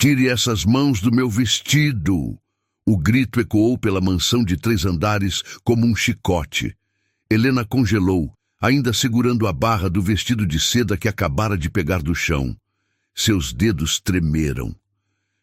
Tire essas mãos do meu vestido! O grito ecoou pela mansão de 3 andares como um chicote. Helena congelou, ainda segurando a barra do vestido de seda que acabara de pegar do chão. Seus dedos tremeram.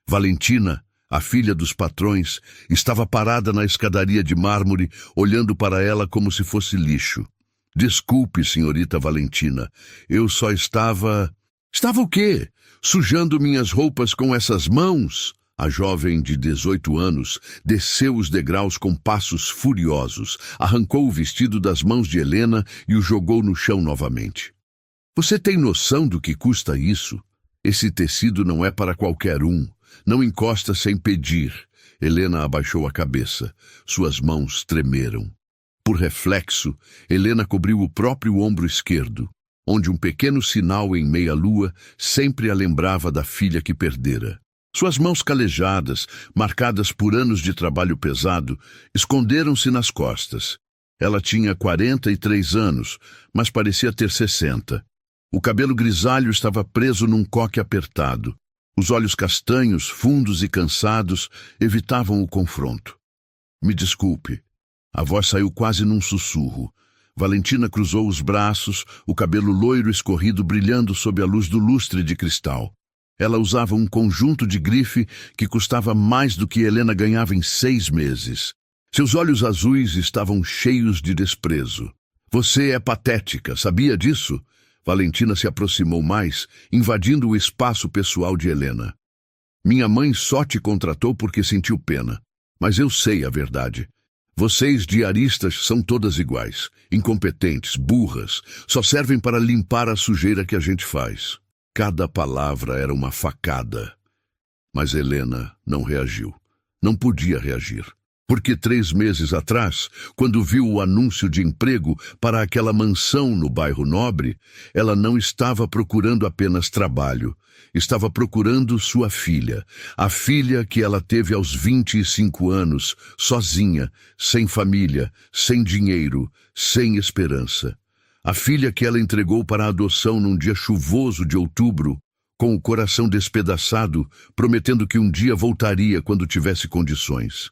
Valentina, a filha dos patrões, estava parada na escadaria de mármore, olhando para ela como se fosse lixo. Desculpe, senhorita Valentina, eu só estava... Estava o quê? Sujando minhas roupas com essas mãos? A jovem de 18 anos desceu os degraus com passos furiosos, arrancou o vestido das mãos de Helena e o jogou no chão novamente. Você tem noção do que custa isso? Esse tecido não é para qualquer um. Não encosta sem pedir. Helena abaixou a cabeça. Suas mãos tremeram. Por reflexo, Helena cobriu o próprio ombro esquerdo, onde um pequeno sinal em meia-lua sempre a lembrava da filha que perdera. Suas mãos calejadas, marcadas por anos de trabalho pesado, esconderam-se nas costas. Ela tinha 43 anos, mas parecia ter 60. O cabelo grisalho estava preso num coque apertado. Os olhos castanhos, fundos e cansados, evitavam o confronto. Me desculpe. A voz saiu quase num sussurro. Valentina cruzou os braços, o cabelo loiro escorrido brilhando sob a luz do lustre de cristal. Ela usava um conjunto de grife que custava mais do que Helena ganhava em 6 meses. Seus olhos azuis estavam cheios de desprezo. Você é patética, sabia disso? Valentina se aproximou mais, invadindo o espaço pessoal de Helena. Minha mãe só te contratou porque sentiu pena. Mas eu sei a verdade. Vocês, diaristas, são todas iguais. Incompetentes, burras. Só servem para limpar a sujeira que a gente faz. Cada palavra era uma facada. Mas Helena não reagiu. Não podia reagir. Porque 3 meses atrás, quando viu o anúncio de emprego para aquela mansão no bairro Nobre, ela não estava procurando apenas trabalho. Estava procurando sua filha. A filha que ela teve aos 25 anos, sozinha, sem família, sem dinheiro, sem esperança. A filha que ela entregou para adoção num dia chuvoso de outubro, com o coração despedaçado, prometendo que um dia voltaria quando tivesse condições.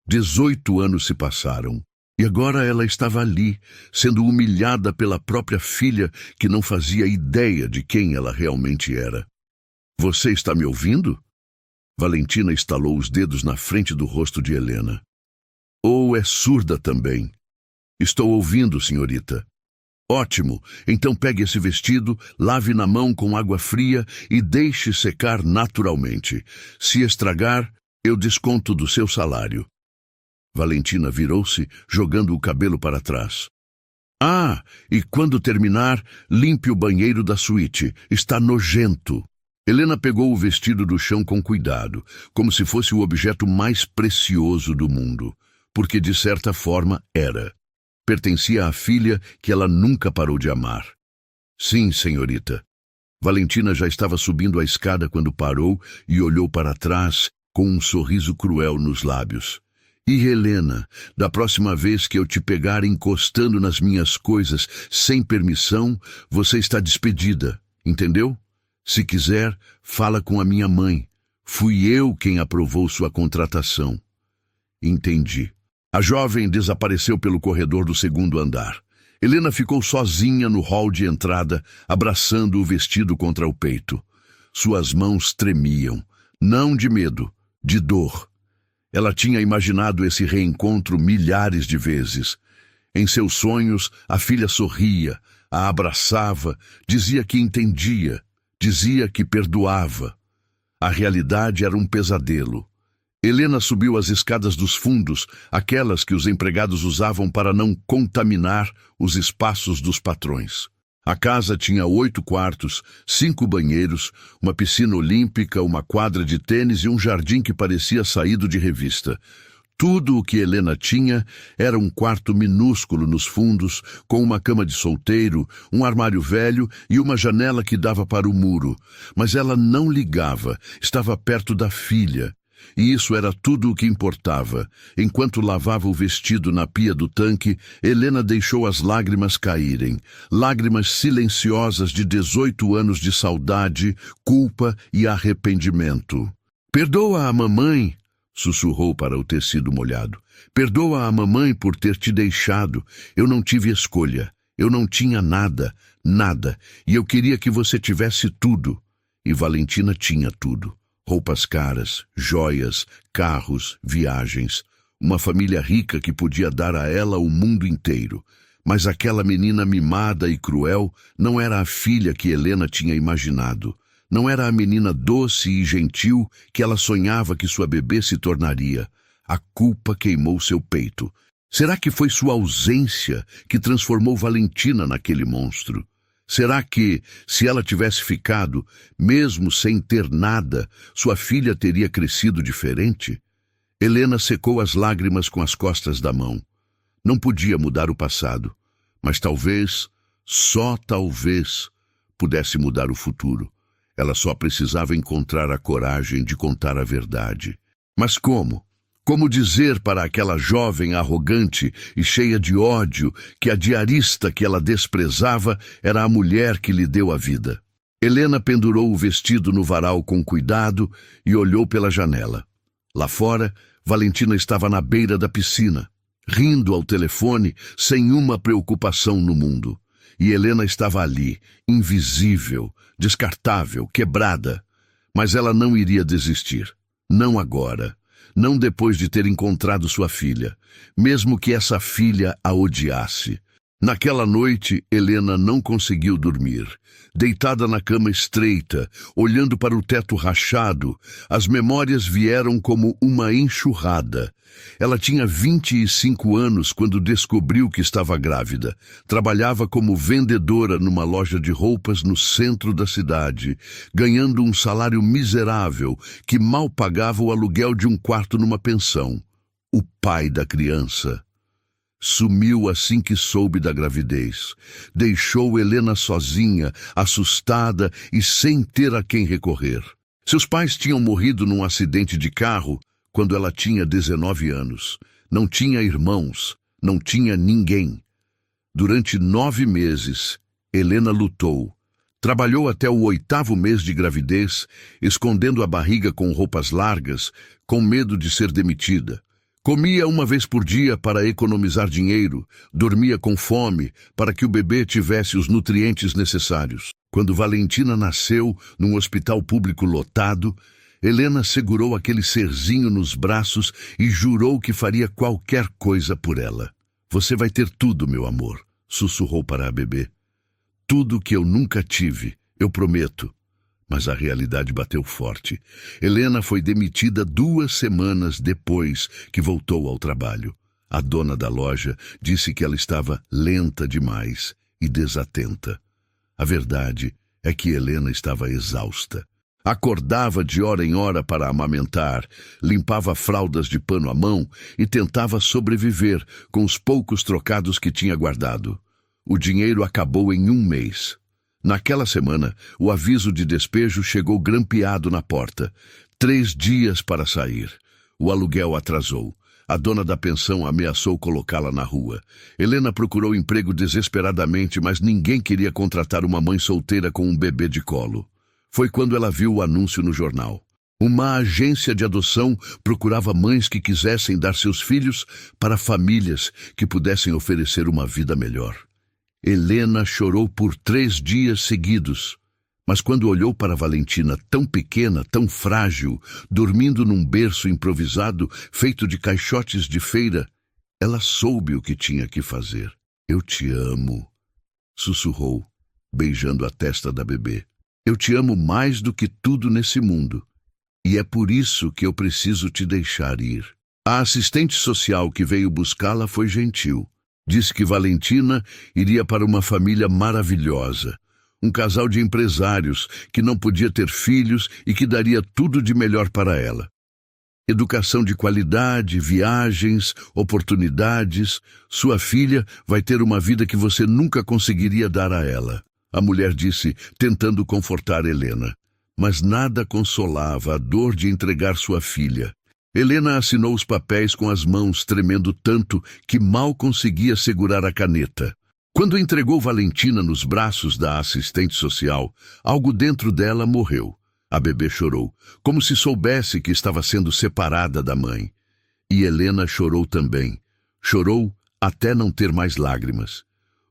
18 anos se passaram, e agora ela estava ali, sendo humilhada pela própria filha que não fazia ideia de quem ela realmente era. Você está me ouvindo? Valentina estalou os dedos na frente do rosto de Helena. Ou é surda também? Estou ouvindo, senhorita. Ótimo, então pegue esse vestido, lave na mão com água fria e deixe secar naturalmente. Se estragar, eu desconto do seu salário. Valentina virou-se, jogando o cabelo para trás. Ah, e quando terminar, limpe o banheiro da suíte. Está nojento. Helena pegou o vestido do chão com cuidado, como se fosse o objeto mais precioso do mundo, porque de certa forma era. Pertencia à filha que ela nunca parou de amar. Sim, senhorita. Valentina já estava subindo a escada quando parou e olhou para trás com um sorriso cruel nos lábios. E Helena, da próxima vez que eu te pegar encostando nas minhas coisas sem permissão, você está despedida, entendeu? Se quiser, fala com a minha mãe. Fui eu quem aprovou sua contratação. Entendi. A jovem desapareceu pelo corredor do 2º andar. Helena ficou sozinha no hall de entrada, abraçando o vestido contra o peito. Suas mãos tremiam, não de medo, de dor. Ela tinha imaginado esse reencontro milhares de vezes. Em seus sonhos, a filha sorria, a abraçava, dizia que entendia, dizia que perdoava. A realidade era um pesadelo. Helena subiu as escadas dos fundos, aquelas que os empregados usavam para não contaminar os espaços dos patrões. A casa tinha 8 quartos, 5 banheiros, uma piscina olímpica, uma quadra de tênis e um jardim que parecia saído de revista. Tudo o que Helena tinha era um quarto minúsculo nos fundos, com uma cama de solteiro, um armário velho e uma janela que dava para o muro. Mas ela não ligava, estava perto da filha. E isso era tudo o que importava. Enquanto lavava o vestido na pia do tanque, Helena deixou as lágrimas caírem. Lágrimas silenciosas de 18 anos de saudade, culpa e arrependimento. Perdoa a mamãe, sussurrou para o tecido molhado. Perdoa a mamãe por ter te deixado. Eu não tive escolha. Eu não tinha nada, nada. E eu queria que você tivesse tudo. E Valentina tinha tudo. Roupas caras, joias, carros, viagens. Uma família rica que podia dar a ela o mundo inteiro. Mas aquela menina mimada e cruel não era a filha que Helena tinha imaginado. Não era a menina doce e gentil que ela sonhava que sua bebê se tornaria. A culpa queimou seu peito. Será que foi sua ausência que transformou Valentina naquele monstro? Será que, se ela tivesse ficado, mesmo sem ter nada, sua filha teria crescido diferente? Helena secou as lágrimas com as costas da mão. Não podia mudar o passado, mas talvez, só talvez, pudesse mudar o futuro. Ela só precisava encontrar a coragem de contar a verdade. Mas como? Como dizer para aquela jovem arrogante e cheia de ódio que a diarista que ela desprezava era a mulher que lhe deu a vida? Helena pendurou o vestido no varal com cuidado e olhou pela janela. Lá fora, Valentina estava na beira da piscina, rindo ao telefone sem uma preocupação no mundo. E Helena estava ali, invisível, descartável, quebrada. Mas ela não iria desistir. Não agora. Não depois de ter encontrado sua filha, mesmo que essa filha a odiasse. Naquela noite, Helena não conseguiu dormir. Deitada na cama estreita, olhando para o teto rachado, as memórias vieram como uma enxurrada. Ela tinha 25 anos quando descobriu que estava grávida. Trabalhava como vendedora numa loja de roupas no centro da cidade, ganhando um salário miserável que mal pagava o aluguel de um quarto numa pensão. O pai da criança sumiu assim que soube da gravidez. Deixou Helena sozinha, assustada e sem ter a quem recorrer. Seus pais tinham morrido num acidente de carro quando ela tinha 19 anos. Não tinha irmãos, não tinha ninguém. Durante 9 meses, Helena lutou. Trabalhou até o 8º mês de gravidez, escondendo a barriga com roupas largas, com medo de ser demitida. Comia uma vez por dia para economizar dinheiro, dormia com fome para que o bebê tivesse os nutrientes necessários. Quando Valentina nasceu num hospital público lotado, Helena segurou aquele serzinho nos braços e jurou que faria qualquer coisa por ela. Você vai ter tudo, meu amor, sussurrou para a bebê. Tudo que eu nunca tive, eu prometo. Mas a realidade bateu forte. Helena foi demitida 2 semanas depois que voltou ao trabalho. A dona da loja disse que ela estava lenta demais e desatenta. A verdade é que Helena estava exausta. Acordava de hora em hora para amamentar, limpava fraldas de pano à mão e tentava sobreviver com os poucos trocados que tinha guardado. O dinheiro acabou em 1 mês. Naquela semana, o aviso de despejo chegou grampeado na porta. 3 dias para sair. O aluguel atrasou. A dona da pensão ameaçou colocá-la na rua. Helena procurou emprego desesperadamente, mas ninguém queria contratar uma mãe solteira com um bebê de colo. Foi quando ela viu o anúncio no jornal. Uma agência de adoção procurava mães que quisessem dar seus filhos para famílias que pudessem oferecer uma vida melhor. Helena chorou por 3 dias seguidos, mas quando olhou para Valentina tão pequena, tão frágil, dormindo num berço improvisado feito de caixotes de feira, ela soube o que tinha que fazer. Eu te amo, sussurrou, beijando a testa da bebê. Eu te amo mais do que tudo nesse mundo, e é por isso que eu preciso te deixar ir. A assistente social que veio buscá-la foi gentil. Disse que Valentina iria para uma família maravilhosa, um casal de empresários que não podia ter filhos e que daria tudo de melhor para ela. Educação de qualidade, viagens, oportunidades. Sua filha vai ter uma vida que você nunca conseguiria dar a ela, a mulher disse, tentando confortar Helena. Mas nada consolava a dor de entregar sua filha. Helena assinou os papéis com as mãos tremendo tanto que mal conseguia segurar a caneta. Quando entregou Valentina nos braços da assistente social, algo dentro dela morreu. A bebê chorou, como se soubesse que estava sendo separada da mãe. E Helena chorou também. Chorou até não ter mais lágrimas.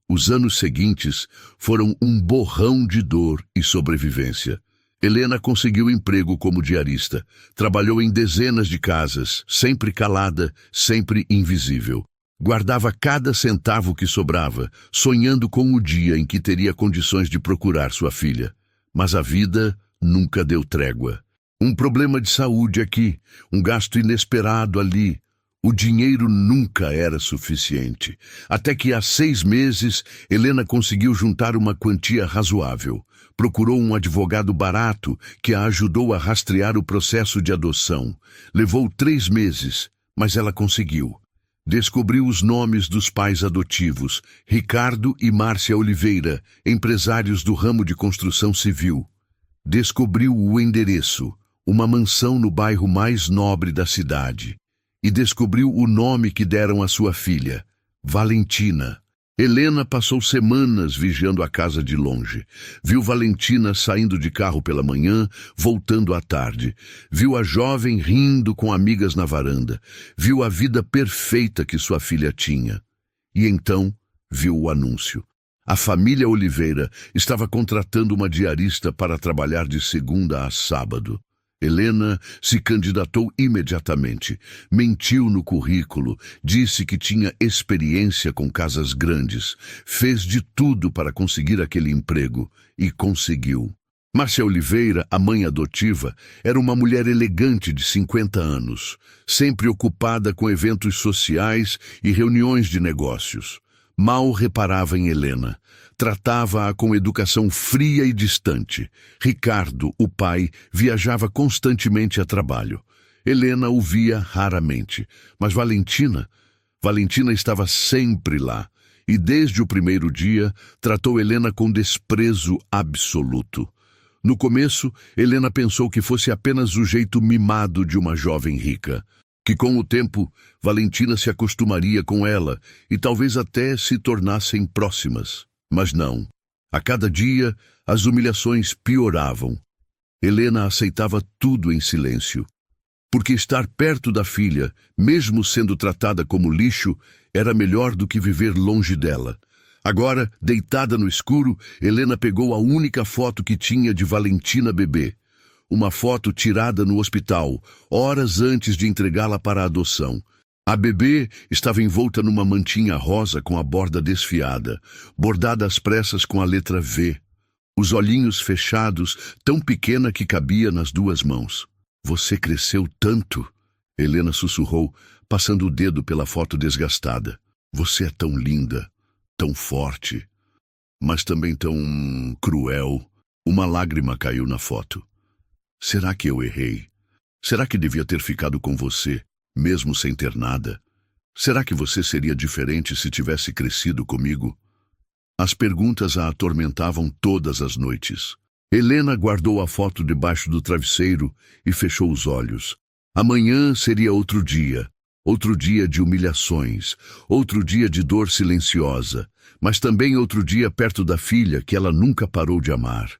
Os anos seguintes foram um borrão de dor e sobrevivência. Helena conseguiu emprego como diarista. Trabalhou em dezenas de casas, sempre calada, sempre invisível. Guardava cada centavo que sobrava, sonhando com o dia em que teria condições de procurar sua filha. Mas a vida nunca deu trégua. Um problema de saúde aqui, um gasto inesperado ali. O dinheiro nunca era suficiente. Até que há 6 meses, Helena conseguiu juntar uma quantia razoável. Procurou um advogado barato que a ajudou a rastrear o processo de adoção. Levou 3 meses, mas ela conseguiu. Descobriu os nomes dos pais adotivos, Ricardo e Márcia Oliveira, empresários do ramo de construção civil. Descobriu o endereço, uma mansão no bairro mais nobre da cidade. E descobriu o nome que deram à sua filha, Valentina. Helena passou semanas vigiando a casa de longe. Viu Valentina saindo de carro pela manhã, voltando à tarde. Viu a jovem rindo com amigas na varanda. Viu a vida perfeita que sua filha tinha. E então viu o anúncio. A família Oliveira estava contratando uma diarista para trabalhar de segunda a sábado. Helena se candidatou imediatamente, mentiu no currículo, disse que tinha experiência com casas grandes, fez de tudo para conseguir aquele emprego e conseguiu. Márcia Oliveira, a mãe adotiva, era uma mulher elegante de 50 anos, sempre ocupada com eventos sociais e reuniões de negócios. Mal reparava em Helena. Tratava-a com educação fria e distante. Ricardo, o pai, viajava constantemente a trabalho. Helena o via raramente. Mas Valentina estava sempre lá. E desde o primeiro dia, tratou Helena com desprezo absoluto. No começo, Helena pensou que fosse apenas o jeito mimado de uma jovem rica. Que com o tempo, Valentina se acostumaria com ela e talvez até se tornassem próximas. Mas não. A cada dia, as humilhações pioravam. Helena aceitava tudo em silêncio. Porque estar perto da filha, mesmo sendo tratada como lixo, era melhor do que viver longe dela. Agora, deitada no escuro, Helena pegou a única foto que tinha de Valentina bebê. Uma foto tirada no hospital, horas antes de entregá-la para a adoção. A bebê estava envolta numa mantinha rosa com a borda desfiada, bordada às pressas com a letra V. Os olhinhos fechados, tão pequena que cabia nas 2 mãos. "Você cresceu tanto", Helena sussurrou, passando o dedo pela foto desgastada. "Você é tão linda, tão forte, mas também tão cruel." Uma lágrima caiu na foto. "Será que eu errei? Será que devia ter ficado com você, mesmo sem ter nada? Será que você seria diferente se tivesse crescido comigo?" As perguntas a atormentavam todas as noites. Helena guardou a foto debaixo do travesseiro e fechou os olhos. Amanhã seria outro dia de humilhações, outro dia de dor silenciosa, mas também outro dia perto da filha que ela nunca parou de amar.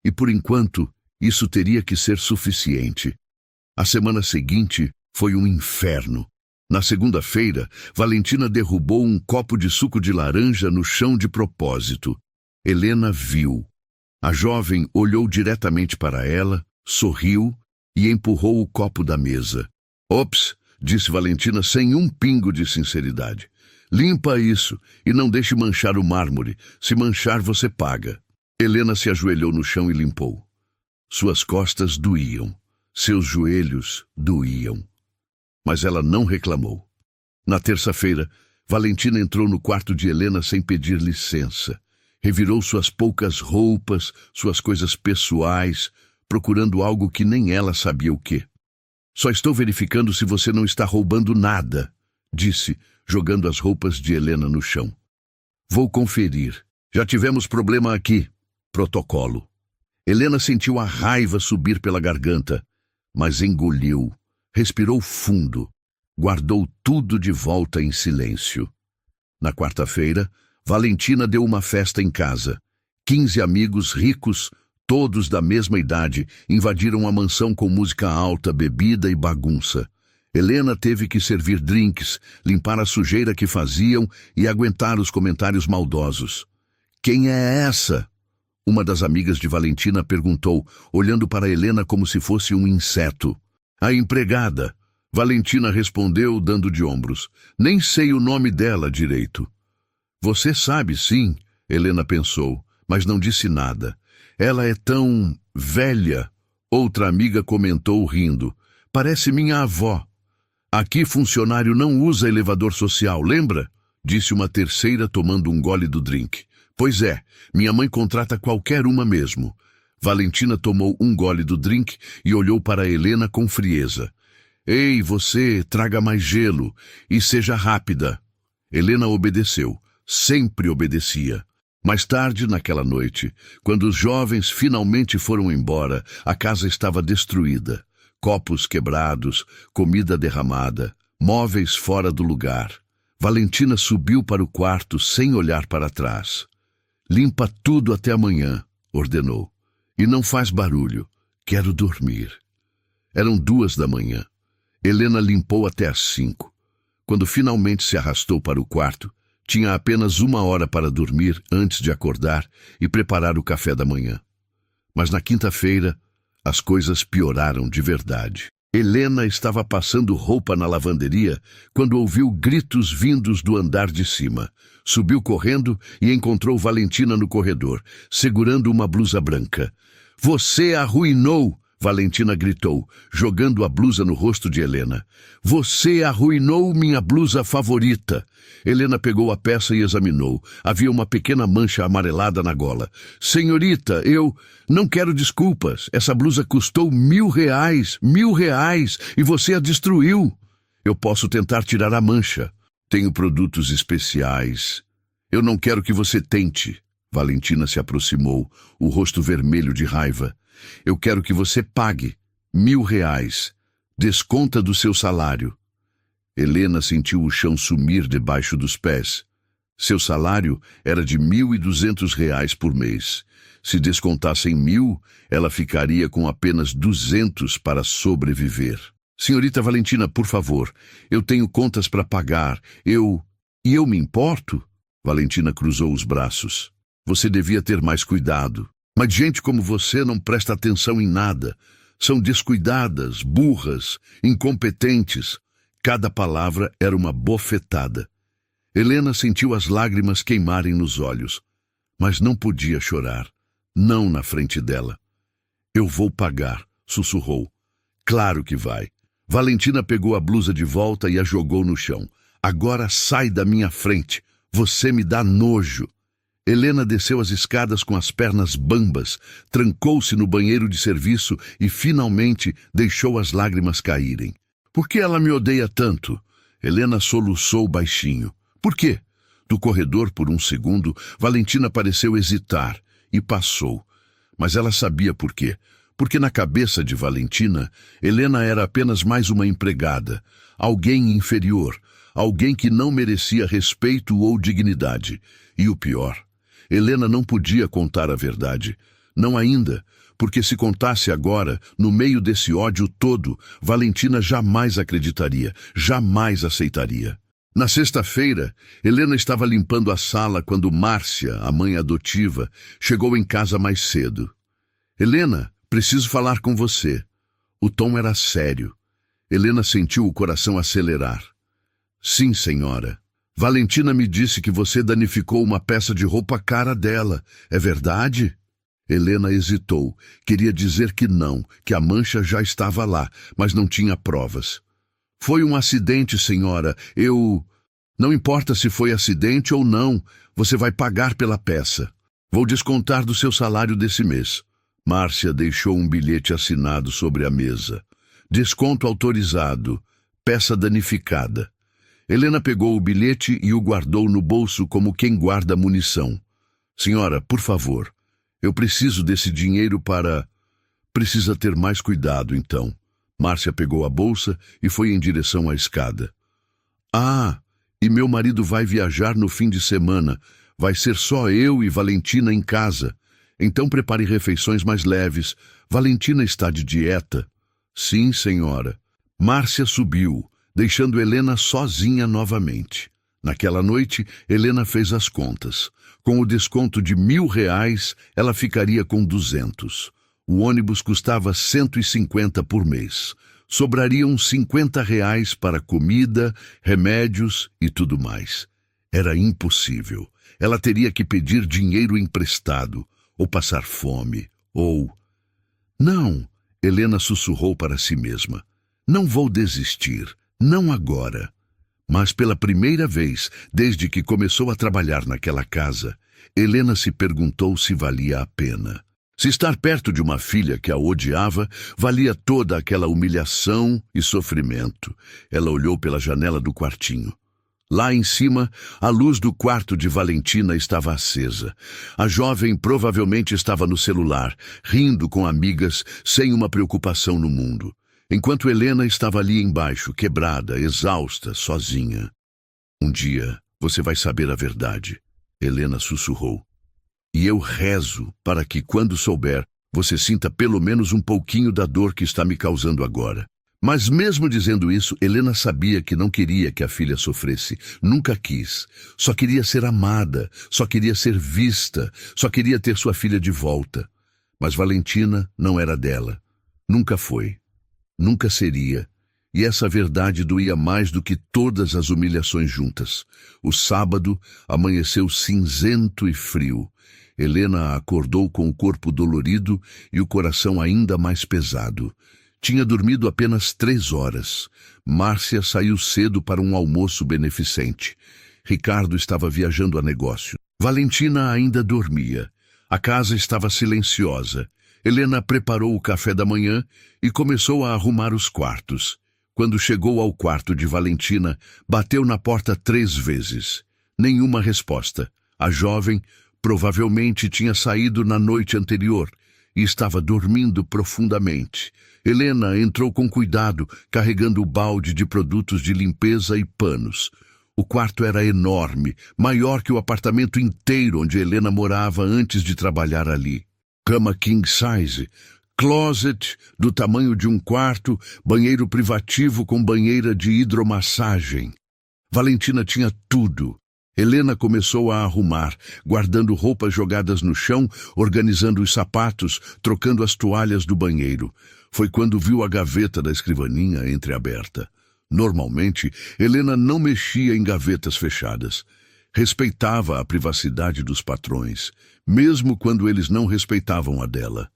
E por enquanto, isso teria que ser suficiente. A semana seguinte foi um inferno. Na segunda-feira, Valentina derrubou um copo de suco de laranja no chão de propósito. Helena viu. A jovem olhou diretamente para ela, sorriu e empurrou o copo da mesa. "Ops", disse Valentina sem um pingo de sinceridade. "Limpa isso e não deixe manchar o mármore. Se manchar, você paga." Helena se ajoelhou no chão e limpou. Suas costas doíam. Seus joelhos doíam. Mas ela não reclamou. Na terça-feira, Valentina entrou no quarto de Helena sem pedir licença. Revirou suas poucas roupas, suas coisas pessoais, procurando algo que nem ela sabia o quê. "Só estou verificando se você não está roubando nada", disse, jogando as roupas de Helena no chão. "Vou conferir. Já tivemos problema aqui." Protocolo. Helena sentiu a raiva subir pela garganta, mas engoliu. Respirou fundo, guardou tudo de volta em silêncio. Na quarta-feira, Valentina deu uma festa em casa. 15 amigos ricos, Todos da mesma idade invadiram a mansão com música alta, bebida e bagunça. Helena teve que servir drinks, limpar a sujeira que faziam e aguentar os comentários maldosos. "Quem é essa?" Uma das amigas de Valentina perguntou, olhando para Helena como se fosse um inseto. "A empregada." Valentina respondeu, dando de ombros. "Nem sei o nome dela direito." "Você sabe, sim," Helena pensou, mas não disse nada. "Ela é tão velha." Outra amiga comentou, rindo. "Parece minha avó." "Aqui funcionário não usa elevador social, lembra?" Disse uma terceira, tomando um gole do drink. "Pois é, minha mãe contrata qualquer uma mesmo." Valentina tomou um gole do drink e olhou para Helena com frieza. "Ei, você, traga mais gelo e seja rápida." Helena obedeceu, sempre obedecia. Mais tarde, naquela noite, quando os jovens finalmente foram embora, a casa estava destruída. Copos quebrados, comida derramada, móveis fora do lugar. Valentina subiu para o quarto sem olhar para trás. "Limpa tudo até amanhã," ordenou. "E não faz barulho. Quero dormir." Eram 2 da manhã. Helena limpou até às 5. Quando finalmente se arrastou para o quarto, tinha apenas 1 hora para dormir antes de acordar e preparar o café da manhã. Mas na quinta-feira, as coisas pioraram de verdade. Helena estava passando roupa na lavanderia quando ouviu gritos vindos do andar de cima. Subiu correndo e encontrou Valentina no corredor, segurando uma blusa branca. "Você arruinou!" Valentina gritou, jogando a blusa no rosto de Helena. "Você arruinou minha blusa favorita." Helena pegou a peça e examinou. Havia uma pequena mancha amarelada na gola. "Senhorita, eu não quero desculpas. Essa blusa custou R$ 1.000, R$ 1.000, e você a destruiu." "Eu posso tentar tirar a mancha. Tenho produtos especiais." "Eu não quero que você tente." Valentina se aproximou, o rosto vermelho de raiva. "Eu quero que você pague R$ 1.000. Desconta do seu salário." Helena sentiu o chão sumir debaixo dos pés. Seu salário era de R$ 1.200 por mês. Se descontassem 1.000, ela ficaria com apenas 200 para sobreviver. "Senhorita Valentina, por favor, eu tenho contas para pagar. E eu me importo?" Valentina cruzou os braços. "Você devia ter mais cuidado. Mas gente como você não presta atenção em nada. São descuidadas, burras, incompetentes." Cada palavra era uma bofetada. Helena sentiu as lágrimas queimarem nos olhos, mas não podia chorar. Não na frente dela. "Eu vou pagar," sussurrou. "Claro que vai." Valentina pegou a blusa de volta e a jogou no chão. "Agora sai da minha frente. Você me dá nojo." Helena desceu as escadas com as pernas bambas, trancou-se no banheiro de serviço e finalmente deixou as lágrimas caírem. "Por que ela me odeia tanto?" Helena soluçou baixinho. "Por quê?" Do corredor, por um segundo, Valentina pareceu hesitar e passou. Mas ela sabia por quê. Porque na cabeça de Valentina, Helena era apenas mais uma empregada, alguém inferior, alguém que não merecia respeito ou dignidade. E o pior, Helena não podia contar a verdade. Não ainda, porque se contasse agora, no meio desse ódio todo, Valentina jamais acreditaria, jamais aceitaria. Na sexta-feira, Helena estava limpando a sala quando Márcia, a mãe adotiva, chegou em casa mais cedo. "Helena, preciso falar com você." O tom era sério. Helena sentiu o coração acelerar. "Sim, senhora. Valentina me disse que você danificou uma peça de roupa cara dela. É verdade?" Helena hesitou. Queria dizer que não, que a mancha já estava lá, mas não tinha provas. "Foi um acidente, senhora. Não importa se foi acidente ou não, você vai pagar pela peça. Vou descontar do seu salário desse mês." Márcia deixou um bilhete assinado sobre a mesa. "Desconto autorizado. Peça danificada." Helena pegou o bilhete e o guardou no bolso como quem guarda munição. "Senhora, por favor, eu preciso desse dinheiro para..." "Precisa ter mais cuidado, então." Márcia pegou a bolsa e foi em direção à escada. "Ah, e meu marido vai viajar no fim de semana. Vai ser só eu e Valentina em casa." Então prepare refeições mais leves. Valentina está de dieta. Sim, senhora. Márcia subiu, deixando Helena sozinha novamente. Naquela noite, Helena fez as contas. Com o desconto de R$ 1.000, ela ficaria com 200. O ônibus custava 150 por mês. Sobrariam R$ 50 para comida, remédios e tudo mais. Era impossível. Ela teria que pedir dinheiro emprestado, ou passar fome, ou... Não, Helena sussurrou para si mesma. Não vou desistir, não agora. Mas pela primeira vez, desde que começou a trabalhar naquela casa, Helena se perguntou se valia a pena. Se estar perto de uma filha que a odiava, valia toda aquela humilhação e sofrimento. Ela olhou pela janela do quartinho. Lá em cima, a luz do quarto de Valentina estava acesa. A jovem provavelmente estava no celular, rindo com amigas, sem uma preocupação no mundo. Enquanto Helena estava ali embaixo, quebrada, exausta, sozinha. Um dia, você vai saber a verdade, Helena sussurrou. E eu rezo para que, quando souber, você sinta pelo menos um pouquinho da dor que está me causando agora. Mas mesmo dizendo isso, Helena sabia que não queria que a filha sofresse. Nunca quis. Só queria ser amada, só queria ser vista, só queria ter sua filha de volta. Mas Valentina não era dela. Nunca foi. Nunca seria. E essa verdade doía mais do que todas as humilhações juntas. O sábado amanheceu cinzento e frio. Helena acordou com o corpo dolorido e o coração ainda mais pesado. Tinha dormido apenas 3 horas. Márcia saiu cedo para um almoço beneficente. Ricardo estava viajando a negócio. Valentina ainda dormia. A casa estava silenciosa. Helena preparou o café da manhã e começou a arrumar os quartos. Quando chegou ao quarto de Valentina, bateu na porta 3 vezes. Nenhuma resposta. A jovem provavelmente tinha saído na noite anterior e estava dormindo profundamente. Helena entrou com cuidado, carregando o balde de produtos de limpeza e panos. O quarto era enorme, maior que o apartamento inteiro onde Helena morava antes de trabalhar ali. Cama king size, closet do tamanho de um quarto, banheiro privativo com banheira de hidromassagem. Valentina tinha tudo. Helena começou a arrumar, guardando roupas jogadas no chão, organizando os sapatos, trocando as toalhas do banheiro. Foi quando viu a gaveta da escrivaninha entreaberta. Normalmente, Helena não mexia em gavetas fechadas. Respeitava a privacidade dos patrões, mesmo quando eles não respeitavam a dela.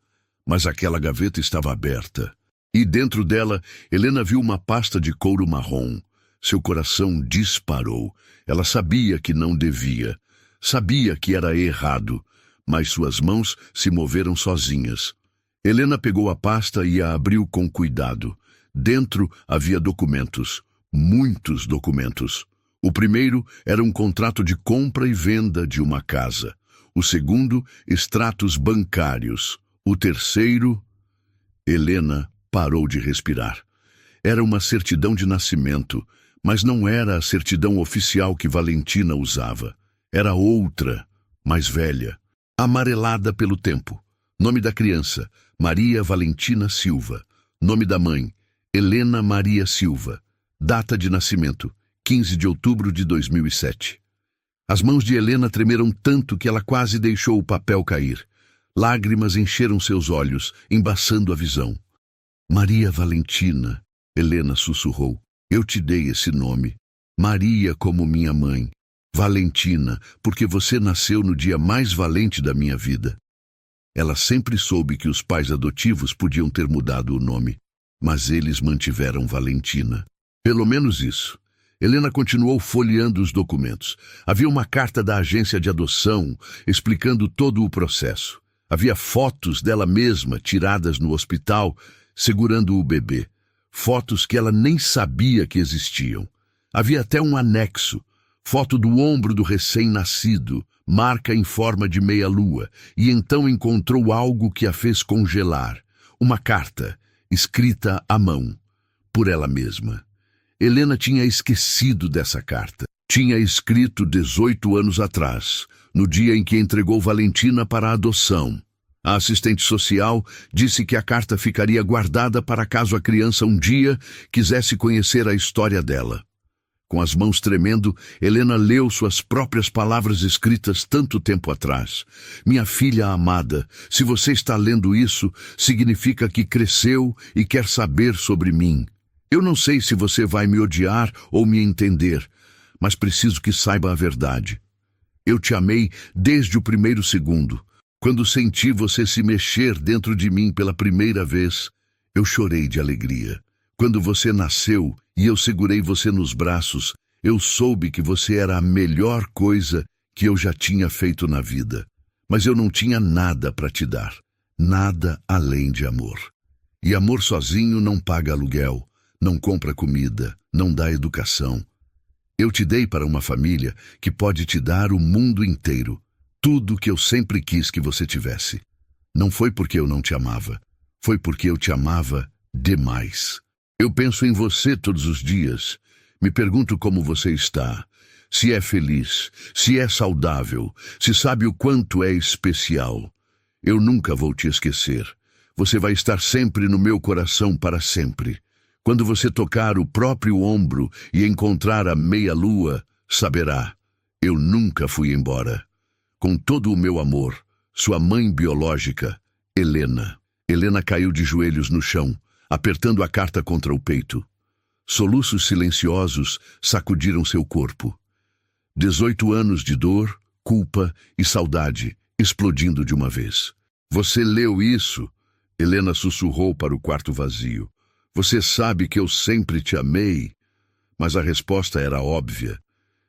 Mas aquela gaveta estava aberta. E dentro dela, Helena viu uma pasta de couro marrom. Seu coração disparou. Ela sabia que não devia. Sabia que era errado. Mas suas mãos se moveram sozinhas. Helena pegou a pasta e a abriu com cuidado. Dentro havia documentos. Muitos documentos. O primeiro era um contrato de compra e venda de uma casa. O segundo, extratos bancários. O terceiro... Helena parou de respirar. Era uma certidão de nascimento, mas não era a certidão oficial que Valentina usava. Era outra, mais velha, amarelada pelo tempo. Nome da criança, Maria Valentina Silva. Nome da mãe, Helena Maria Silva. Data de nascimento, 15 de outubro de 2007. As mãos de Helena tremeram tanto que ela quase deixou o papel cair. Lágrimas encheram seus olhos, embaçando a visão. Maria Valentina, Helena sussurrou. Eu te dei esse nome. Maria como minha mãe. Valentina, porque você nasceu no dia mais valente da minha vida. Ela sempre soube que os pais adotivos podiam ter mudado o nome, mas eles mantiveram Valentina. Pelo menos isso. Helena continuou folheando os documentos. Havia uma carta da agência de adoção explicando todo o processo. Havia fotos dela mesma tiradas no hospital, segurando o bebê. Fotos que ela nem sabia que existiam. Havia até um anexo. Foto do ombro do recém-nascido, marca em forma de meia-lua, e então encontrou algo que a fez congelar. Uma carta, escrita à mão, por ela mesma. Helena tinha esquecido dessa carta. Tinha escrito 18 anos atrás, no dia em que entregou Valentina para a adoção. A assistente social disse que a carta ficaria guardada para caso a criança um dia quisesse conhecer a história dela. Com as mãos tremendo, Helena leu suas próprias palavras escritas tanto tempo atrás. Minha filha amada, se você está lendo isso, significa que cresceu e quer saber sobre mim. Eu não sei se você vai me odiar ou me entender, mas preciso que saiba a verdade. Eu te amei desde o primeiro segundo. Quando senti você se mexer dentro de mim pela primeira vez, eu chorei de alegria. Quando você nasceu e eu segurei você nos braços, eu soube que você era a melhor coisa que eu já tinha feito na vida. Mas eu não tinha nada para te dar, nada além de amor. E amor sozinho não paga aluguel, não compra comida, não dá educação. Eu te dei para uma família que pode te dar o mundo inteiro, tudo que eu sempre quis que você tivesse. Não foi porque eu não te amava, foi porque eu te amava demais. Eu penso em você todos os dias. Me pergunto como você está, se é feliz, se é saudável, se sabe o quanto é especial. Eu nunca vou te esquecer. Você vai estar sempre no meu coração para sempre. Quando você tocar o próprio ombro e encontrar a meia-lua, saberá, eu nunca fui embora. Com todo o meu amor, sua mãe biológica, Helena. Helena caiu de joelhos no chão, apertando a carta contra o peito. Soluços silenciosos sacudiram seu corpo. 18 anos de dor, culpa e saudade explodindo de uma vez. Você leu isso? Helena sussurrou para o quarto vazio. Você sabe que eu sempre te amei? Mas a resposta era óbvia.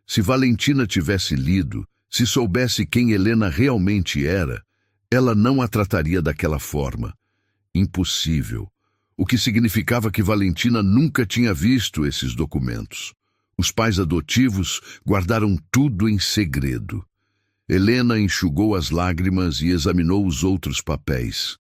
Se Valentina tivesse lido, se soubesse quem Helena realmente era, ela não a trataria daquela forma. Impossível. O que significava que Valentina nunca tinha visto esses documentos. Os pais adotivos guardaram tudo em segredo. Helena enxugou as lágrimas e examinou os outros papéis.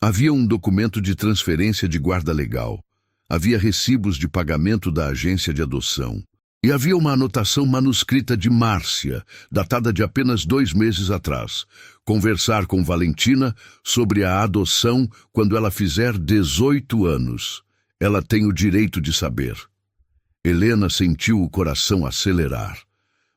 Havia um documento de transferência de guarda legal. Havia recibos de pagamento da agência de adoção. E havia uma anotação manuscrita de Márcia, datada de apenas 2 meses atrás. Conversar com Valentina sobre a adoção quando ela fizer 18 anos. Ela tem o direito de saber. Helena sentiu o coração acelerar.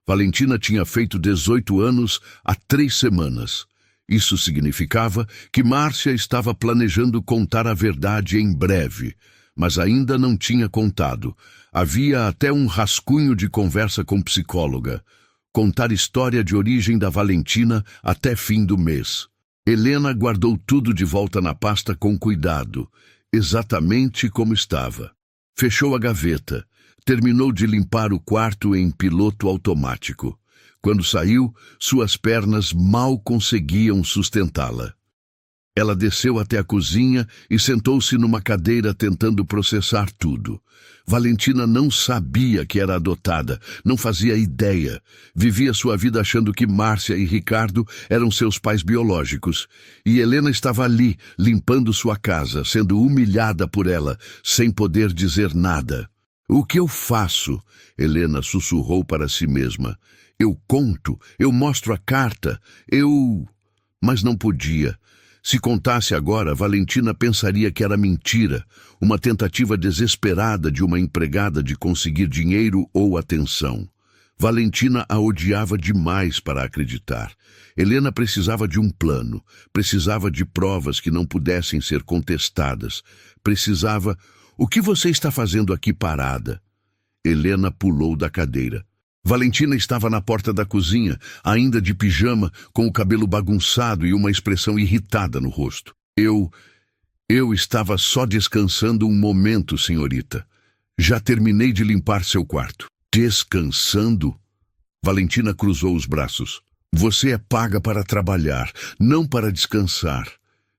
Valentina tinha feito 18 anos há 3 semanas. Isso significava que Márcia estava planejando contar a verdade em breve, mas ainda não tinha contado. Havia até um rascunho de conversa com psicóloga. Contar história de origem da Valentina até fim do mês. Helena guardou tudo de volta na pasta com cuidado, exatamente como estava. Fechou a gaveta. Terminou de limpar o quarto em piloto automático. Quando saiu, suas pernas mal conseguiam sustentá-la. Ela desceu até a cozinha e sentou-se numa cadeira tentando processar tudo. Valentina não sabia que era adotada, não fazia ideia. Vivia sua vida achando que Márcia e Ricardo eram seus pais biológicos. E Helena estava ali, limpando sua casa, sendo humilhada por ela, sem poder dizer nada. O que eu faço? Helena sussurrou para si mesma. Eu conto, eu mostro a carta, Mas não podia. Se contasse agora, Valentina pensaria que era mentira, uma tentativa desesperada de uma empregada de conseguir dinheiro ou atenção. Valentina a odiava demais para acreditar. Helena precisava de um plano, precisava de provas que não pudessem ser contestadas, precisava... O que você está fazendo aqui parada? Helena pulou da cadeira. Valentina estava na porta da cozinha, ainda de pijama, com o cabelo bagunçado e uma expressão irritada no rosto. Eu estava só descansando um momento, senhorita. Já terminei de limpar seu quarto. Descansando? Valentina cruzou os braços. Você é paga para trabalhar, não para descansar.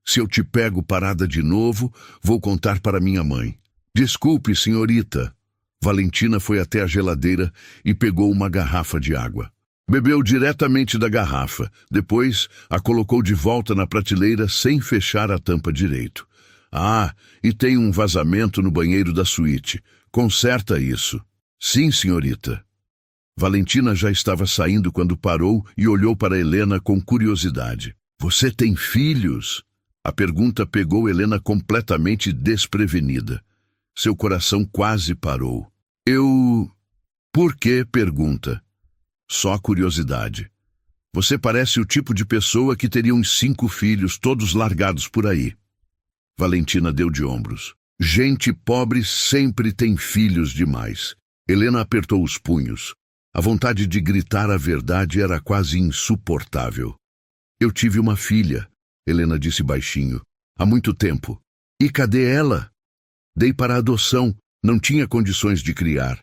Se eu te pego parada de novo, vou contar para minha mãe. Desculpe, senhorita. Valentina foi até a geladeira e pegou uma garrafa de água. Bebeu diretamente da garrafa. Depois, a colocou de volta na prateleira sem fechar a tampa direito. Ah, e tem um vazamento no banheiro da suíte. Conserta isso. Sim, senhorita. Valentina já estava saindo quando parou e olhou para Helena com curiosidade. Você tem filhos? A pergunta pegou Helena completamente desprevenida. Seu coração quase parou. Por quê? Pergunta. Só curiosidade. Você parece o tipo de pessoa que teria uns 5 filhos, todos largados por aí. Valentina deu de ombros. Gente pobre sempre tem filhos demais. Helena apertou os punhos. A vontade de gritar a verdade era quase insuportável. Eu tive uma filha, Helena disse baixinho. Há muito tempo. E cadê ela? Dei para adoção. Não tinha condições de criar.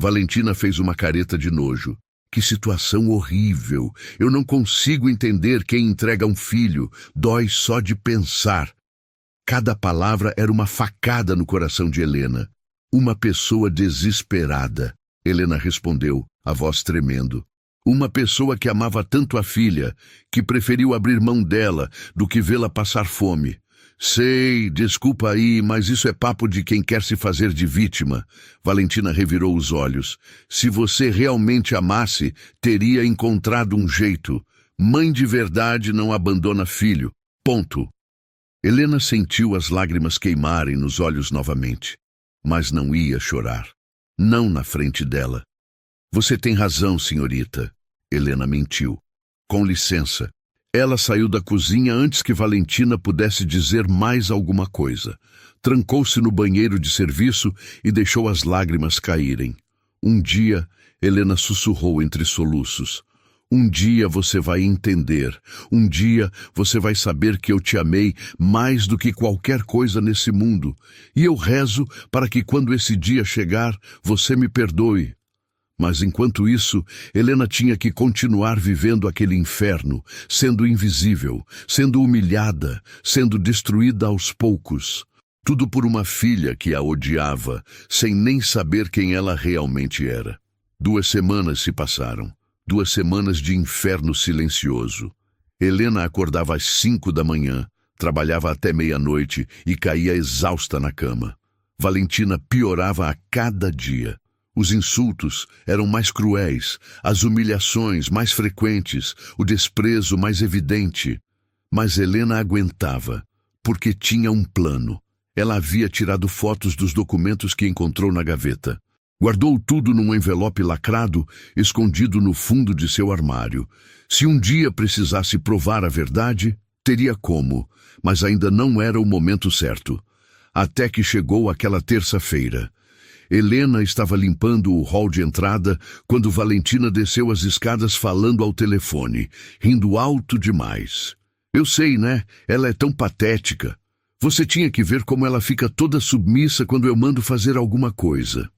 Valentina fez uma careta de nojo. Que situação horrível. Eu não consigo entender quem entrega um filho. Dói só de pensar. Cada palavra era uma facada no coração de Helena. Uma pessoa desesperada. Helena respondeu, a voz tremendo. Uma pessoa que amava tanto a filha, que preferiu abrir mão dela do que vê-la passar fome. Sei, desculpa aí, mas isso é papo de quem quer se fazer de vítima. Valentina revirou os olhos. Se você realmente amasse, teria encontrado um jeito. Mãe de verdade não abandona filho. Ponto. Helena sentiu as lágrimas queimarem nos olhos novamente, mas não ia chorar. Não na frente dela. Você tem razão, senhorita. Helena mentiu. Com licença. Ela saiu da cozinha antes que Valentina pudesse dizer mais alguma coisa. Trancou-se no banheiro de serviço e deixou as lágrimas caírem. Um dia, Helena sussurrou entre soluços. Um dia você vai entender. Um dia você vai saber que eu te amei mais do que qualquer coisa nesse mundo. E eu rezo para que quando esse dia chegar, você me perdoe. Mas enquanto isso, Helena tinha que continuar vivendo aquele inferno, sendo invisível, sendo humilhada, sendo destruída aos poucos. Tudo por uma filha que a odiava, sem nem saber quem ela realmente era. 2 semanas se passaram. 2 semanas de inferno silencioso. Helena acordava às 5 da manhã, trabalhava até meia-noite e caía exausta na cama. Valentina piorava a cada dia. Os insultos eram mais cruéis, as humilhações mais frequentes, o desprezo mais evidente. Mas Helena aguentava, porque tinha um plano. Ela havia tirado fotos dos documentos que encontrou na gaveta. Guardou tudo num envelope lacrado, escondido no fundo de seu armário. Se um dia precisasse provar a verdade, teria como, mas ainda não era o momento certo. Até que chegou aquela terça-feira. Helena estava limpando o hall de entrada quando Valentina desceu as escadas falando ao telefone, rindo alto demais. Eu sei, né? Ela é tão patética. Você tinha que ver como ela fica toda submissa quando eu mando fazer alguma coisa.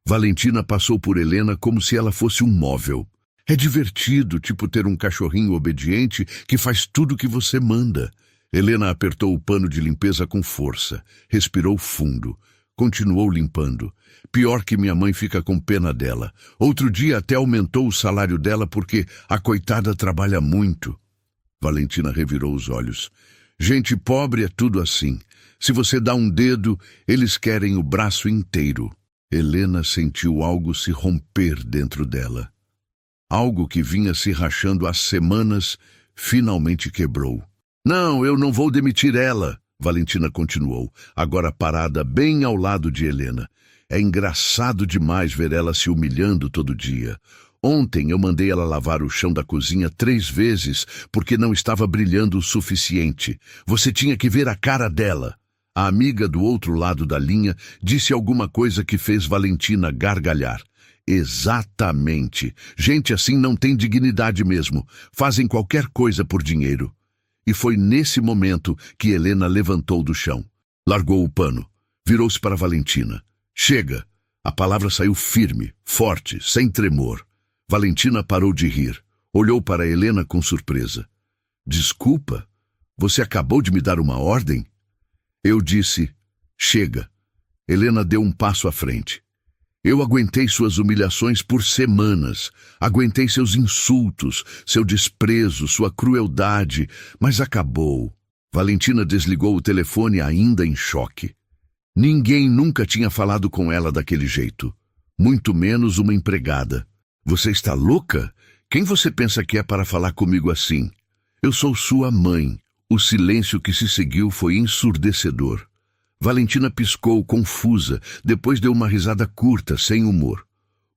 Valentina passou por Helena como se ela fosse um móvel. É divertido, tipo ter um cachorrinho obediente que faz tudo o que você manda. Helena apertou o pano de limpeza com força, respirou fundo, continuou limpando. Pior que minha mãe fica com pena dela. Outro dia até aumentou o salário dela porque a coitada trabalha muito. Valentina revirou os olhos. Gente pobre é tudo assim. Se você dá um dedo, eles querem o braço inteiro. Helena sentiu algo se romper dentro dela. Algo que vinha se rachando há semanas, finalmente quebrou. Não, eu não vou demitir ela, Valentina continuou, agora parada bem ao lado de Helena. É engraçado demais ver ela se humilhando todo dia. Ontem eu mandei ela lavar o chão da cozinha 3 vezes porque não estava brilhando o suficiente. Você tinha que ver a cara dela. A amiga do outro lado da linha disse alguma coisa que fez Valentina gargalhar. Exatamente. Gente assim não tem dignidade mesmo. Fazem qualquer coisa por dinheiro. E foi nesse momento que Helena levantou do chão. Largou o pano. Virou-se para Valentina. Chega! A palavra saiu firme, forte, sem tremor. Valentina parou de rir. Olhou para Helena com surpresa. Desculpa, você acabou de me dar uma ordem? Eu disse, chega. Helena deu um passo à frente. Eu aguentei suas humilhações por semanas. Aguentei seus insultos, seu desprezo, sua crueldade, mas acabou. Valentina desligou o telefone ainda em choque. Ninguém nunca tinha falado com ela daquele jeito. Muito menos uma empregada. Você está louca? Quem você pensa que é para falar comigo assim? Eu sou sua mãe. O silêncio que se seguiu foi ensurdecedor. Valentina piscou, confusa, depois deu uma risada curta, sem humor.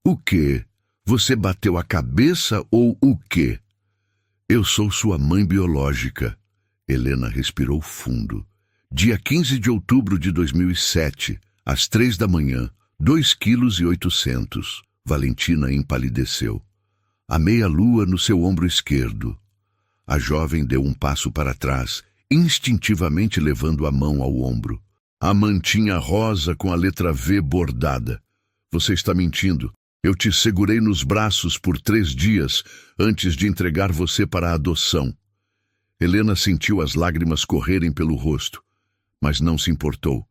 O quê? Você bateu a cabeça ou o quê? Eu sou sua mãe biológica. Helena respirou fundo. Dia 15 de outubro de 2007, às 3 da manhã, 2,8 kg. Valentina empalideceu. A meia-lua no seu ombro esquerdo. A jovem deu um passo para trás, instintivamente levando a mão ao ombro. A mantinha rosa com a letra V bordada. Você está mentindo. Eu te segurei nos braços por 3 dias antes de entregar você para a adoção. Helena sentiu as lágrimas correrem pelo rosto, mas não se importou.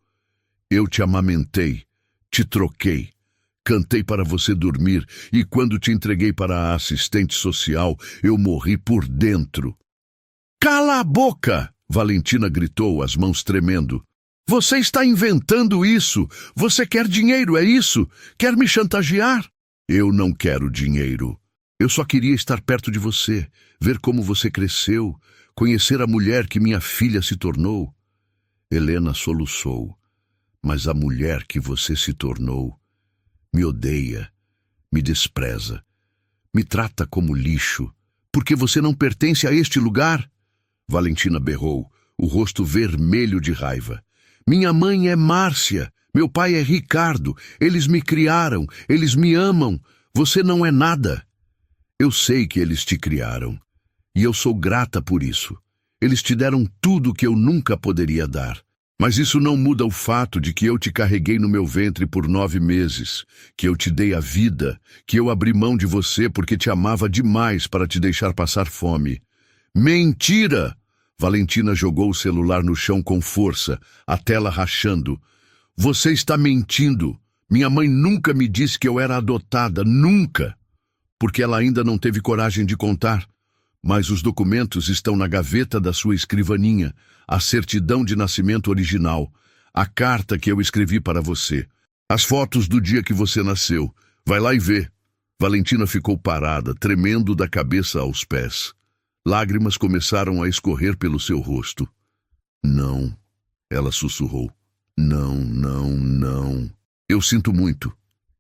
Eu te amamentei, te troquei, cantei para você dormir e quando te entreguei para a assistente social, eu morri por dentro. Cala a boca! Valentina gritou, as mãos tremendo. Você está inventando isso! Você quer dinheiro, é isso? Quer me chantagear? Eu não quero dinheiro. Eu só queria estar perto de você, ver como você cresceu, conhecer a mulher que minha filha se tornou. Helena soluçou. Mas a mulher que você se tornou me odeia, me despreza, me trata como lixo, porque você não pertence a este lugar. Valentina berrou, o rosto vermelho de raiva. Minha mãe é Márcia, meu pai é Ricardo, eles me criaram, eles me amam, você não é nada. Eu sei que eles te criaram, e eu sou grata por isso. Eles te deram tudo que eu nunca poderia dar. Mas isso não muda o fato de que eu te carreguei no meu ventre por 9 meses, que eu te dei a vida, que eu abri mão de você porque te amava demais para te deixar passar fome. Mentira! Valentina jogou o celular no chão com força, a tela rachando. Você está mentindo. Minha mãe nunca me disse que eu era adotada, nunca. Porque ela ainda não teve coragem de contar. Mas os documentos estão na gaveta da sua escrivaninha, a certidão de nascimento original, a carta que eu escrevi para você, as fotos do dia que você nasceu. Vai lá e vê. Valentina ficou parada, tremendo da cabeça aos pés. Lágrimas começaram a escorrer pelo seu rosto. Não, ela sussurrou. Não, não, não. Eu sinto muito,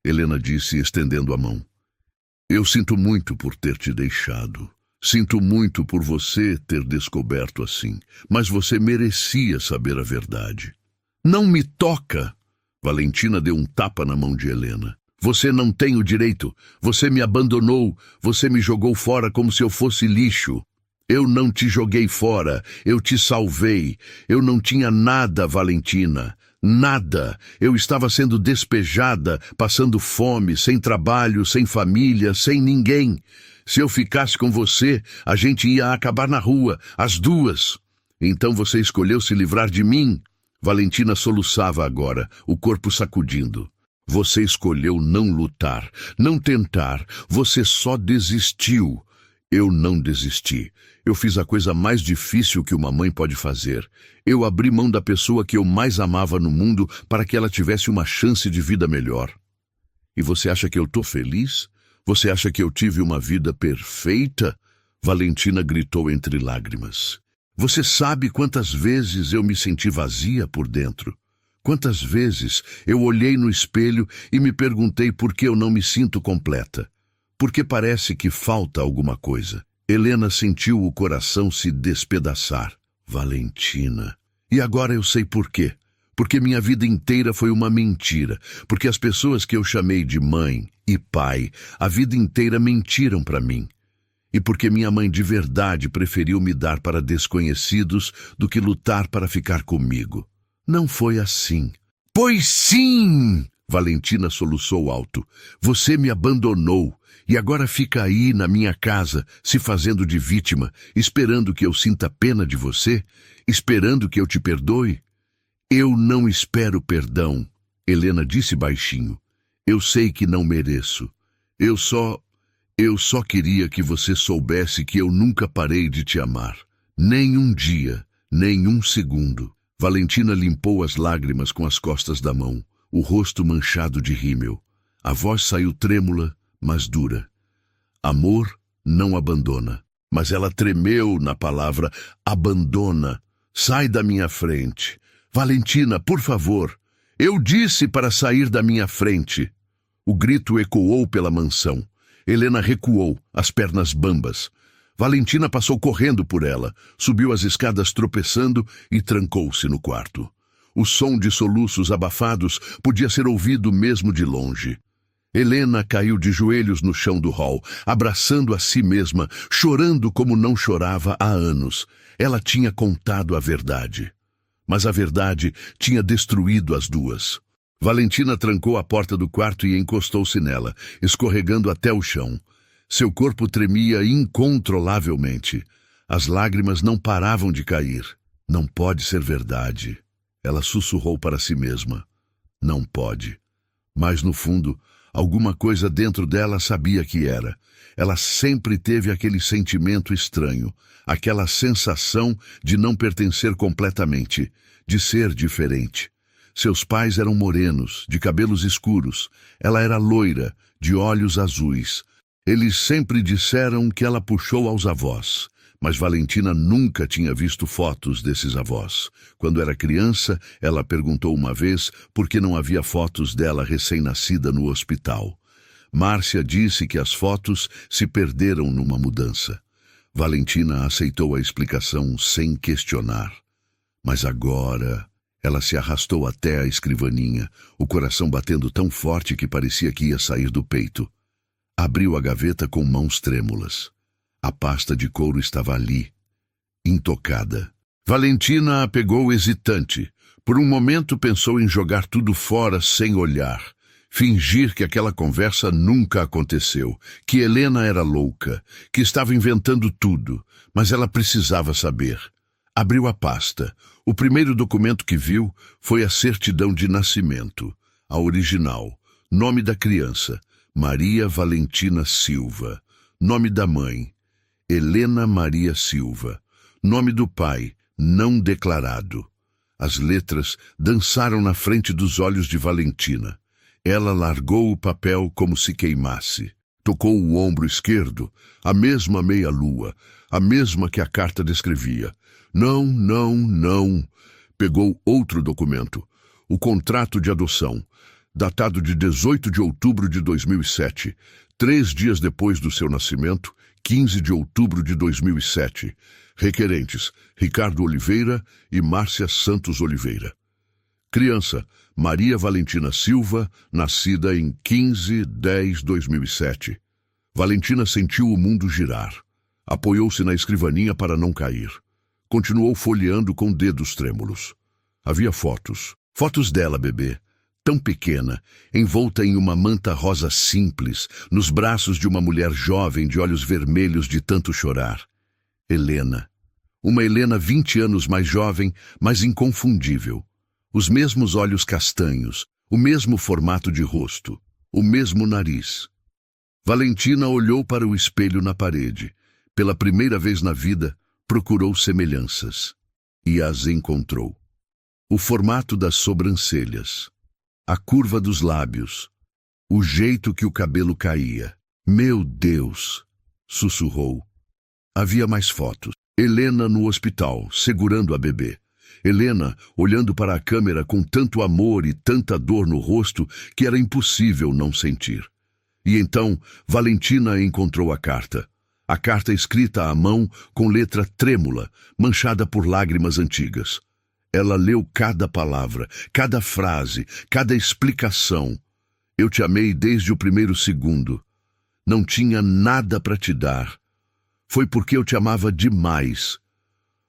Helena disse, estendendo a mão. Eu sinto muito por ter te deixado. Sinto muito por você ter descoberto assim, mas você merecia saber a verdade. Não me toca! Valentina deu um tapa na mão de Helena. Você não tem o direito. Você me abandonou. Você me jogou fora como se eu fosse lixo. Eu não te joguei fora. Eu te salvei. Eu não tinha nada, Valentina. Nada. Eu estava sendo despejada, passando fome, sem trabalho, sem família, sem ninguém. Se eu ficasse com você, a gente ia acabar na rua, as duas. Então você escolheu se livrar de mim? Valentina soluçava agora, o corpo sacudindo. Você escolheu não lutar, não tentar. Você só desistiu. Eu não desisti. Eu fiz a coisa mais difícil que uma mãe pode fazer. Eu abri mão da pessoa que eu mais amava no mundo para que ela tivesse uma chance de vida melhor. E você acha que eu tô feliz? Você acha que eu tive uma vida perfeita? Valentina gritou entre lágrimas. Você sabe quantas vezes eu me senti vazia por dentro? Quantas vezes eu olhei no espelho e me perguntei por que eu não me sinto completa? Porque parece que falta alguma coisa. Helena sentiu o coração se despedaçar. Valentina. E agora eu sei por quê. Porque minha vida inteira foi uma mentira. Porque as pessoas que eu chamei de mãe e pai, a vida inteira mentiram para mim. E porque minha mãe de verdade preferiu me dar para desconhecidos do que lutar para ficar comigo. Não foi assim. Pois sim! Valentina soluçou alto. Você me abandonou. E agora fica aí na minha casa, se fazendo de vítima, esperando que eu sinta pena de você, esperando que eu te perdoe. Eu não espero perdão, Helena disse baixinho. Eu sei que não mereço. Eu só queria que você soubesse que eu nunca parei de te amar. Nem um dia, nem um segundo. Valentina limpou as lágrimas com as costas da mão, o rosto manchado de rímel. A voz saiu trêmula, mas dura. Amor não abandona. Mas ela tremeu na palavra abandona. Sai da minha frente. Valentina, por favor. Eu disse para sair da minha frente. O grito ecoou pela mansão. Helena recuou, as pernas bambas. Valentina passou correndo por ela, subiu as escadas tropeçando e trancou-se no quarto. O som de soluços abafados podia ser ouvido mesmo de longe. Helena caiu de joelhos no chão do hall, abraçando a si mesma, chorando como não chorava há anos. Ela tinha contado a verdade. Mas a verdade tinha destruído as duas. Valentina trancou a porta do quarto e encostou-se nela, escorregando até o chão. Seu corpo tremia incontrolavelmente. As lágrimas não paravam de cair. Não pode ser verdade. Ela sussurrou para si mesma. Não pode. Mas, no fundo, alguma coisa dentro dela sabia que era. Ela sempre teve aquele sentimento estranho, aquela sensação de não pertencer completamente, de ser diferente. Seus pais eram morenos, de cabelos escuros. Ela era loira, de olhos azuis. Eles sempre disseram que ela puxou aos avós, mas Valentina nunca tinha visto fotos desses avós. Quando era criança, ela perguntou uma vez por que não havia fotos dela recém-nascida no hospital. Márcia disse que as fotos se perderam numa mudança. Valentina aceitou a explicação sem questionar. Mas agora ela se arrastou até a escrivaninha, o coração batendo tão forte que parecia que ia sair do peito. Abriu a gaveta com mãos trêmulas. A pasta de couro estava ali, intocada. Valentina a pegou hesitante. Por um momento pensou em jogar tudo fora sem olhar. Fingir que aquela conversa nunca aconteceu, que Helena era louca, que estava inventando tudo, mas ela precisava saber. Abriu a pasta. O primeiro documento que viu foi a certidão de nascimento, a original. Nome da criança, Maria Valentina Silva. Nome da mãe, Helena Maria Silva. Nome do pai, não declarado. As letras dançaram na frente dos olhos de Valentina. Ela largou o papel como se queimasse. Tocou o ombro esquerdo, a mesma meia-lua, a mesma que a carta descrevia. Não, não, não. Pegou outro documento, o contrato de adoção, datado de 18 de outubro de 2007, 3 dias depois do seu nascimento, 15 de outubro de 2007. Requerentes, Ricardo Oliveira e Márcia Santos Oliveira. Criança, Maria Valentina Silva, nascida em 15/10/2007. Valentina sentiu o mundo girar. Apoiou-se na escrivaninha para não cair. Continuou folheando com dedos trêmulos. Havia fotos. Fotos dela, bebê. Tão pequena, envolta em uma manta rosa simples, nos braços de uma mulher jovem de olhos vermelhos de tanto chorar. Helena. Uma Helena 20 anos mais jovem, mas inconfundível. Os mesmos olhos castanhos, o mesmo formato de rosto, o mesmo nariz. Valentina olhou para o espelho na parede. Pela primeira vez na vida, procurou semelhanças. E as encontrou. O formato das sobrancelhas, a curva dos lábios, o jeito que o cabelo caía. Meu Deus! Sussurrou. Havia mais fotos. Helena no hospital, segurando a bebê. Helena olhando para a câmera com tanto amor e tanta dor no rosto que era impossível não sentir. E então Valentina encontrou a carta. A carta escrita à mão com letra trêmula, manchada por lágrimas antigas. Ela leu cada palavra, cada frase, cada explicação. Eu te amei desde o primeiro segundo. Não tinha nada para te dar. Foi porque eu te amava demais.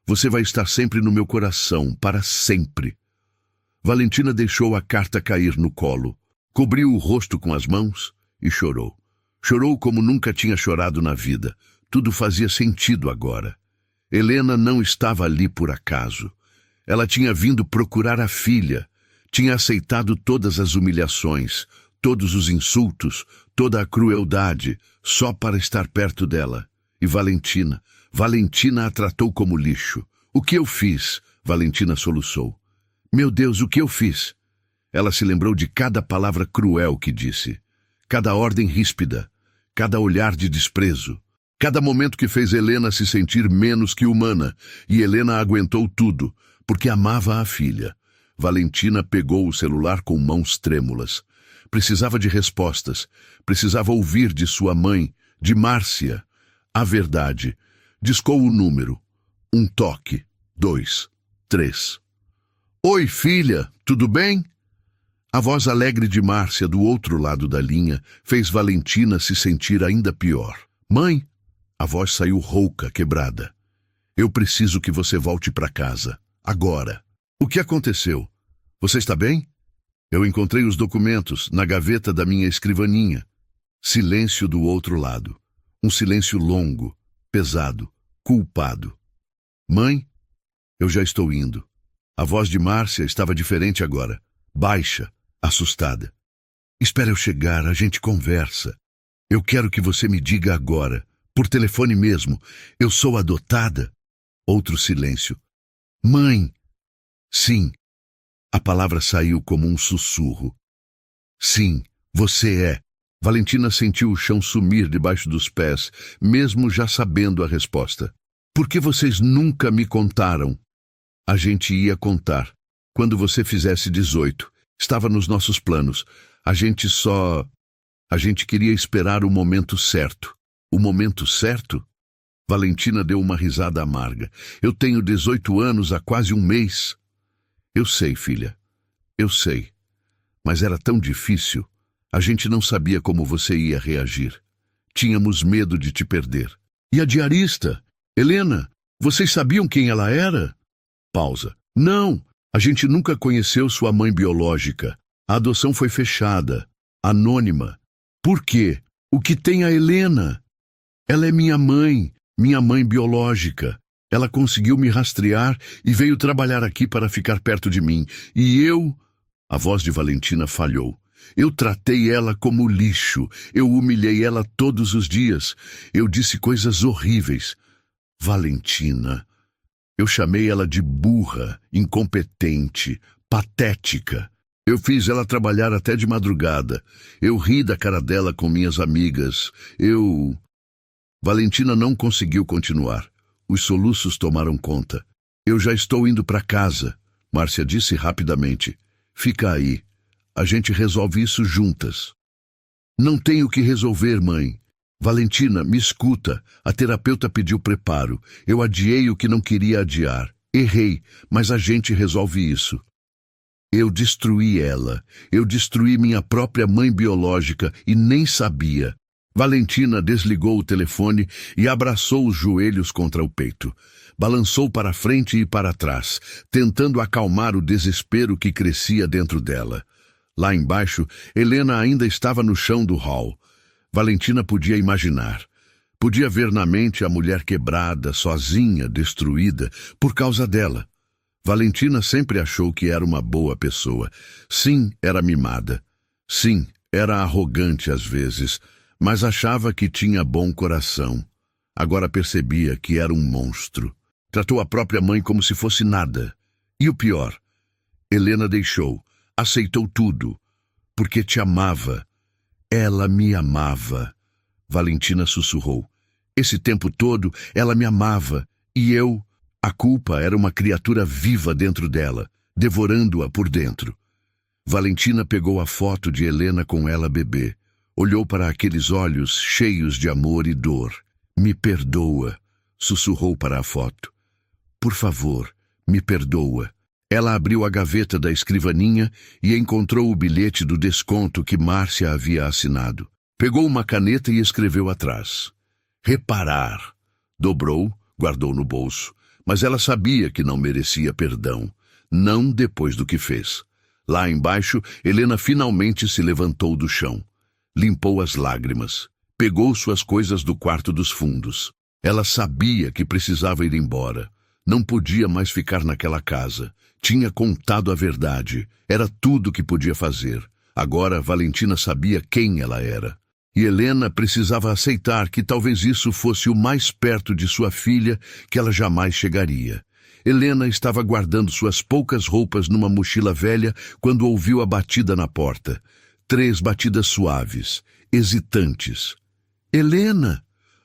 Você vai estar sempre no meu coração, para sempre. Valentina deixou a carta cair no colo, cobriu o rosto com as mãos e chorou. Chorou como nunca tinha chorado na vida. Tudo fazia sentido agora. Helena não estava ali por acaso. Ela tinha vindo procurar a filha, tinha aceitado todas as humilhações, todos os insultos, toda a crueldade, só para estar perto dela. E Valentina a tratou como lixo. O que eu fiz? Valentina soluçou. Meu Deus, o que eu fiz? Ela se lembrou de cada palavra cruel que disse, cada ordem ríspida, cada olhar de desprezo. Cada momento que fez Helena se sentir menos que humana, e Helena aguentou tudo, porque amava a filha. Valentina pegou o celular com mãos trêmulas. Precisava de respostas, precisava ouvir de sua mãe, de Márcia, a verdade. Discou o número. Um toque. 2, 3. Oi, filha, tudo bem? A voz alegre de Márcia do outro lado da linha fez Valentina se sentir ainda pior. Mãe? A voz saiu rouca, quebrada. Eu preciso que você volte para casa. Agora. O que aconteceu? Você está bem? Eu encontrei os documentos na gaveta da minha escrivaninha. Silêncio do outro lado. Um silêncio longo, pesado, culpado. Mãe? Eu já estou indo. A voz de Márcia estava diferente agora. Baixa, assustada. Espera eu chegar, a gente conversa. Eu quero que você me diga agora. Por telefone mesmo. Eu sou adotada? Outro silêncio. Mãe! Sim. A palavra saiu como um sussurro. Sim, você é. Valentina sentiu o chão sumir debaixo dos pés, mesmo já sabendo a resposta. Por que vocês nunca me contaram? A gente ia contar. Quando você fizesse 18. Estava nos nossos planos. A gente queria esperar o momento certo. O momento certo? Valentina deu uma risada amarga. Eu tenho 18 anos há quase um mês. Eu sei, filha. Eu sei. Mas era tão difícil. A gente não sabia como você ia reagir. Tínhamos medo de te perder. E a diarista? Helena, vocês sabiam quem ela era? Pausa. Não, a gente nunca conheceu sua mãe biológica. A adoção foi fechada, anônima. Por quê? O que tem a Helena? Ela é minha mãe biológica. Ela conseguiu me rastrear e veio trabalhar aqui para ficar perto de mim. E eu... A voz de Valentina falhou. Eu tratei ela como lixo. Eu humilhei ela todos os dias. Eu disse coisas horríveis. Valentina... Eu chamei ela de burra, incompetente, patética. Eu fiz ela trabalhar até de madrugada. Eu ri da cara dela com minhas amigas. Valentina não conseguiu continuar. Os soluços tomaram conta. Eu já estou indo para casa, Márcia disse rapidamente. Fica aí. A gente resolve isso juntas. Não tenho o que resolver, mãe. Valentina, me escuta. A terapeuta pediu preparo. Eu adiei o que não queria adiar. Errei, mas a gente resolve isso. Eu destruí ela. Eu destruí minha própria mãe biológica e nem sabia. Valentina desligou o telefone e abraçou os joelhos contra o peito. Balançou para frente e para trás, tentando acalmar o desespero que crescia dentro dela. Lá embaixo, Helena ainda estava no chão do hall. Valentina podia imaginar. Podia ver na mente a mulher quebrada, sozinha, destruída, por causa dela. Valentina sempre achou que era uma boa pessoa. Sim, era mimada. Sim, era arrogante às vezes, mas achava que tinha bom coração. Agora percebia que era um monstro. Tratou a própria mãe como se fosse nada. E o pior, Helena deixou, aceitou tudo, porque te amava. Ela me amava. Valentina sussurrou. Esse tempo todo ela me amava, e eu... A culpa era uma criatura viva dentro dela, devorando-a por dentro. Valentina pegou a foto de Helena com ela bebê. Olhou para aqueles olhos cheios de amor e dor. Me perdoa, sussurrou para a foto. Por favor, me perdoa. Ela abriu a gaveta da escrivaninha e encontrou o bilhete do desconto que Márcia havia assinado. Pegou uma caneta e escreveu atrás. Reparar. Dobrou, guardou no bolso. Mas ela sabia que não merecia perdão. Não depois do que fez. Lá embaixo, Helena finalmente se levantou do chão. Limpou as lágrimas. Pegou suas coisas do quarto dos fundos. Ela sabia que precisava ir embora. Não podia mais ficar naquela casa. Tinha contado a verdade. Era tudo o que podia fazer. Agora, Valentina sabia quem ela era. E Helena precisava aceitar que talvez isso fosse o mais perto de sua filha que ela jamais chegaria. Helena estava guardando suas poucas roupas numa mochila velha quando ouviu a batida na porta. 3 batidas suaves, hesitantes. Helena!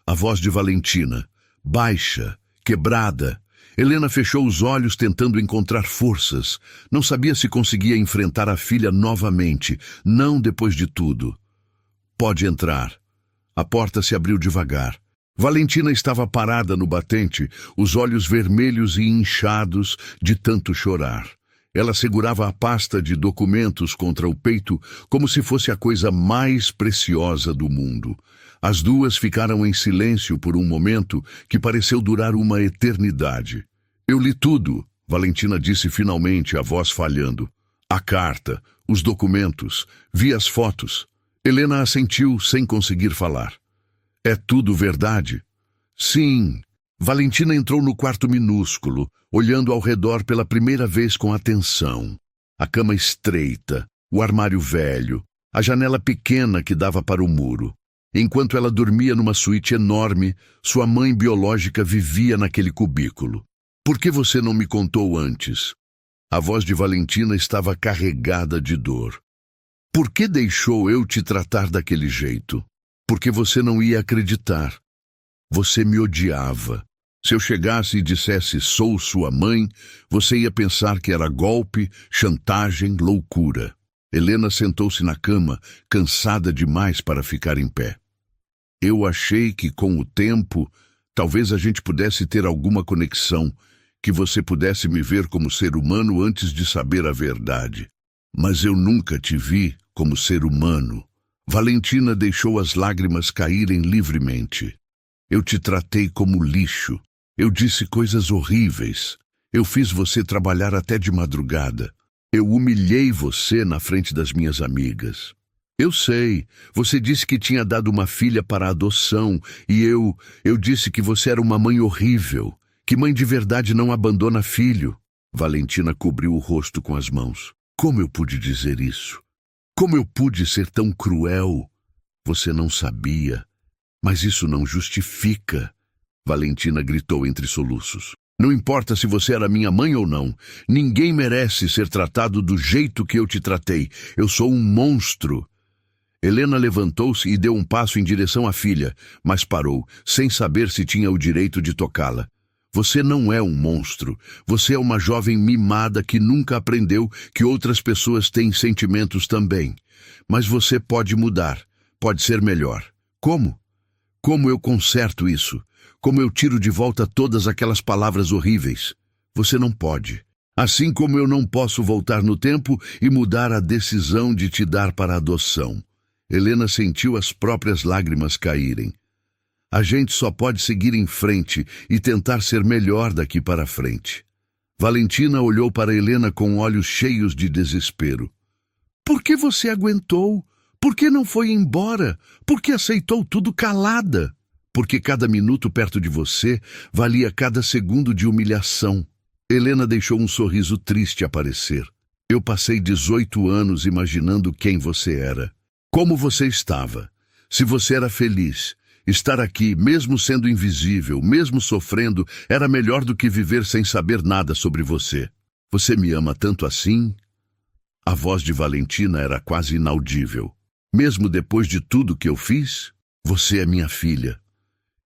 A voz de Valentina, baixa, quebrada. Helena fechou os olhos tentando encontrar forças. Não sabia se conseguia enfrentar a filha novamente, não depois de tudo. Pode entrar. A porta se abriu devagar. Valentina estava parada no batente, os olhos vermelhos e inchados de tanto chorar. Ela segurava a pasta de documentos contra o peito como se fosse a coisa mais preciosa do mundo. As duas ficaram em silêncio por um momento que pareceu durar uma eternidade. Eu li tudo, Valentina disse finalmente, a voz falhando. A carta, os documentos, vi as fotos. Helena assentiu sem conseguir falar. É tudo verdade? Sim. Valentina entrou no quarto minúsculo, olhando ao redor pela primeira vez com atenção. A cama estreita, o armário velho, a janela pequena que dava para o muro. Enquanto ela dormia numa suíte enorme, sua mãe biológica vivia naquele cubículo. Por que você não me contou antes? A voz de Valentina estava carregada de dor. Por que deixou eu te tratar daquele jeito? Porque você não ia acreditar. Você me odiava. Se eu chegasse e dissesse sou sua mãe, você ia pensar que era golpe, chantagem, loucura. Helena sentou-se na cama, cansada demais para ficar em pé. Eu achei que com o tempo, talvez a gente pudesse ter alguma conexão, que você pudesse me ver como ser humano antes de saber a verdade. Mas eu nunca te vi como ser humano. Valentina deixou as lágrimas caírem livremente. Eu te tratei como lixo. Eu disse coisas horríveis. Eu fiz você trabalhar até de madrugada. Eu humilhei você na frente das minhas amigas. Eu sei, você disse que tinha dado uma filha para adoção e eu disse que você era uma mãe horrível, que mãe de verdade não abandona filho. Valentina cobriu o rosto com as mãos. Como eu pude dizer isso? Como eu pude ser tão cruel? Você não sabia, mas isso não justifica. Valentina gritou entre soluços. Não importa se você era minha mãe ou não, ninguém merece ser tratado do jeito que eu te tratei. Eu sou um monstro. Helena levantou-se e deu um passo em direção à filha, mas parou, sem saber se tinha o direito de tocá-la. Você não é um monstro. Você é uma jovem mimada que nunca aprendeu que outras pessoas têm sentimentos também. Mas você pode mudar, pode ser melhor. Como? Como eu conserto isso? Como eu tiro de volta todas aquelas palavras horríveis? Você não pode. Assim como eu não posso voltar no tempo e mudar a decisão de te dar para adoção. Helena sentiu as próprias lágrimas caírem. A gente só pode seguir em frente e tentar ser melhor daqui para frente. Valentina olhou para Helena com olhos cheios de desespero. Por que você aguentou? Por que não foi embora? Por que aceitou tudo calada? Porque cada minuto perto de você valia cada segundo de humilhação. Helena deixou um sorriso triste aparecer. Eu passei 18 anos imaginando quem você era. Como você estava. Se você era feliz. Estar aqui, mesmo sendo invisível, mesmo sofrendo, era melhor do que viver sem saber nada sobre você. Você me ama tanto assim? A voz de Valentina era quase inaudível. Mesmo depois de tudo que eu fiz? Você é minha filha.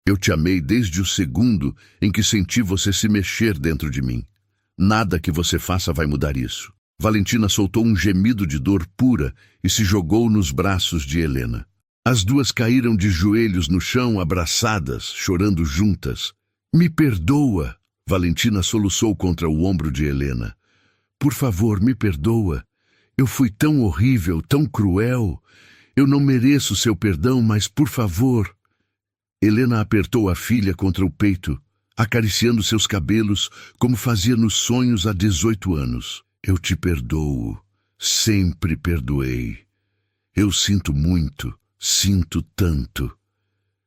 Eu te amei desde o segundo em que senti você se mexer dentro de mim. Nada que você faça vai mudar isso. Valentina soltou um gemido de dor pura e se jogou nos braços de Helena. As duas caíram de joelhos no chão, abraçadas, chorando juntas. Me perdoa, Valentina soluçou contra o ombro de Helena. Por favor, me perdoa. Eu fui tão horrível, tão cruel. Eu não mereço seu perdão, mas por favor. Helena apertou a filha contra o peito, acariciando seus cabelos, como fazia nos sonhos há 18 anos. Eu te perdoo. Sempre perdoei. Eu sinto muito. Sinto tanto.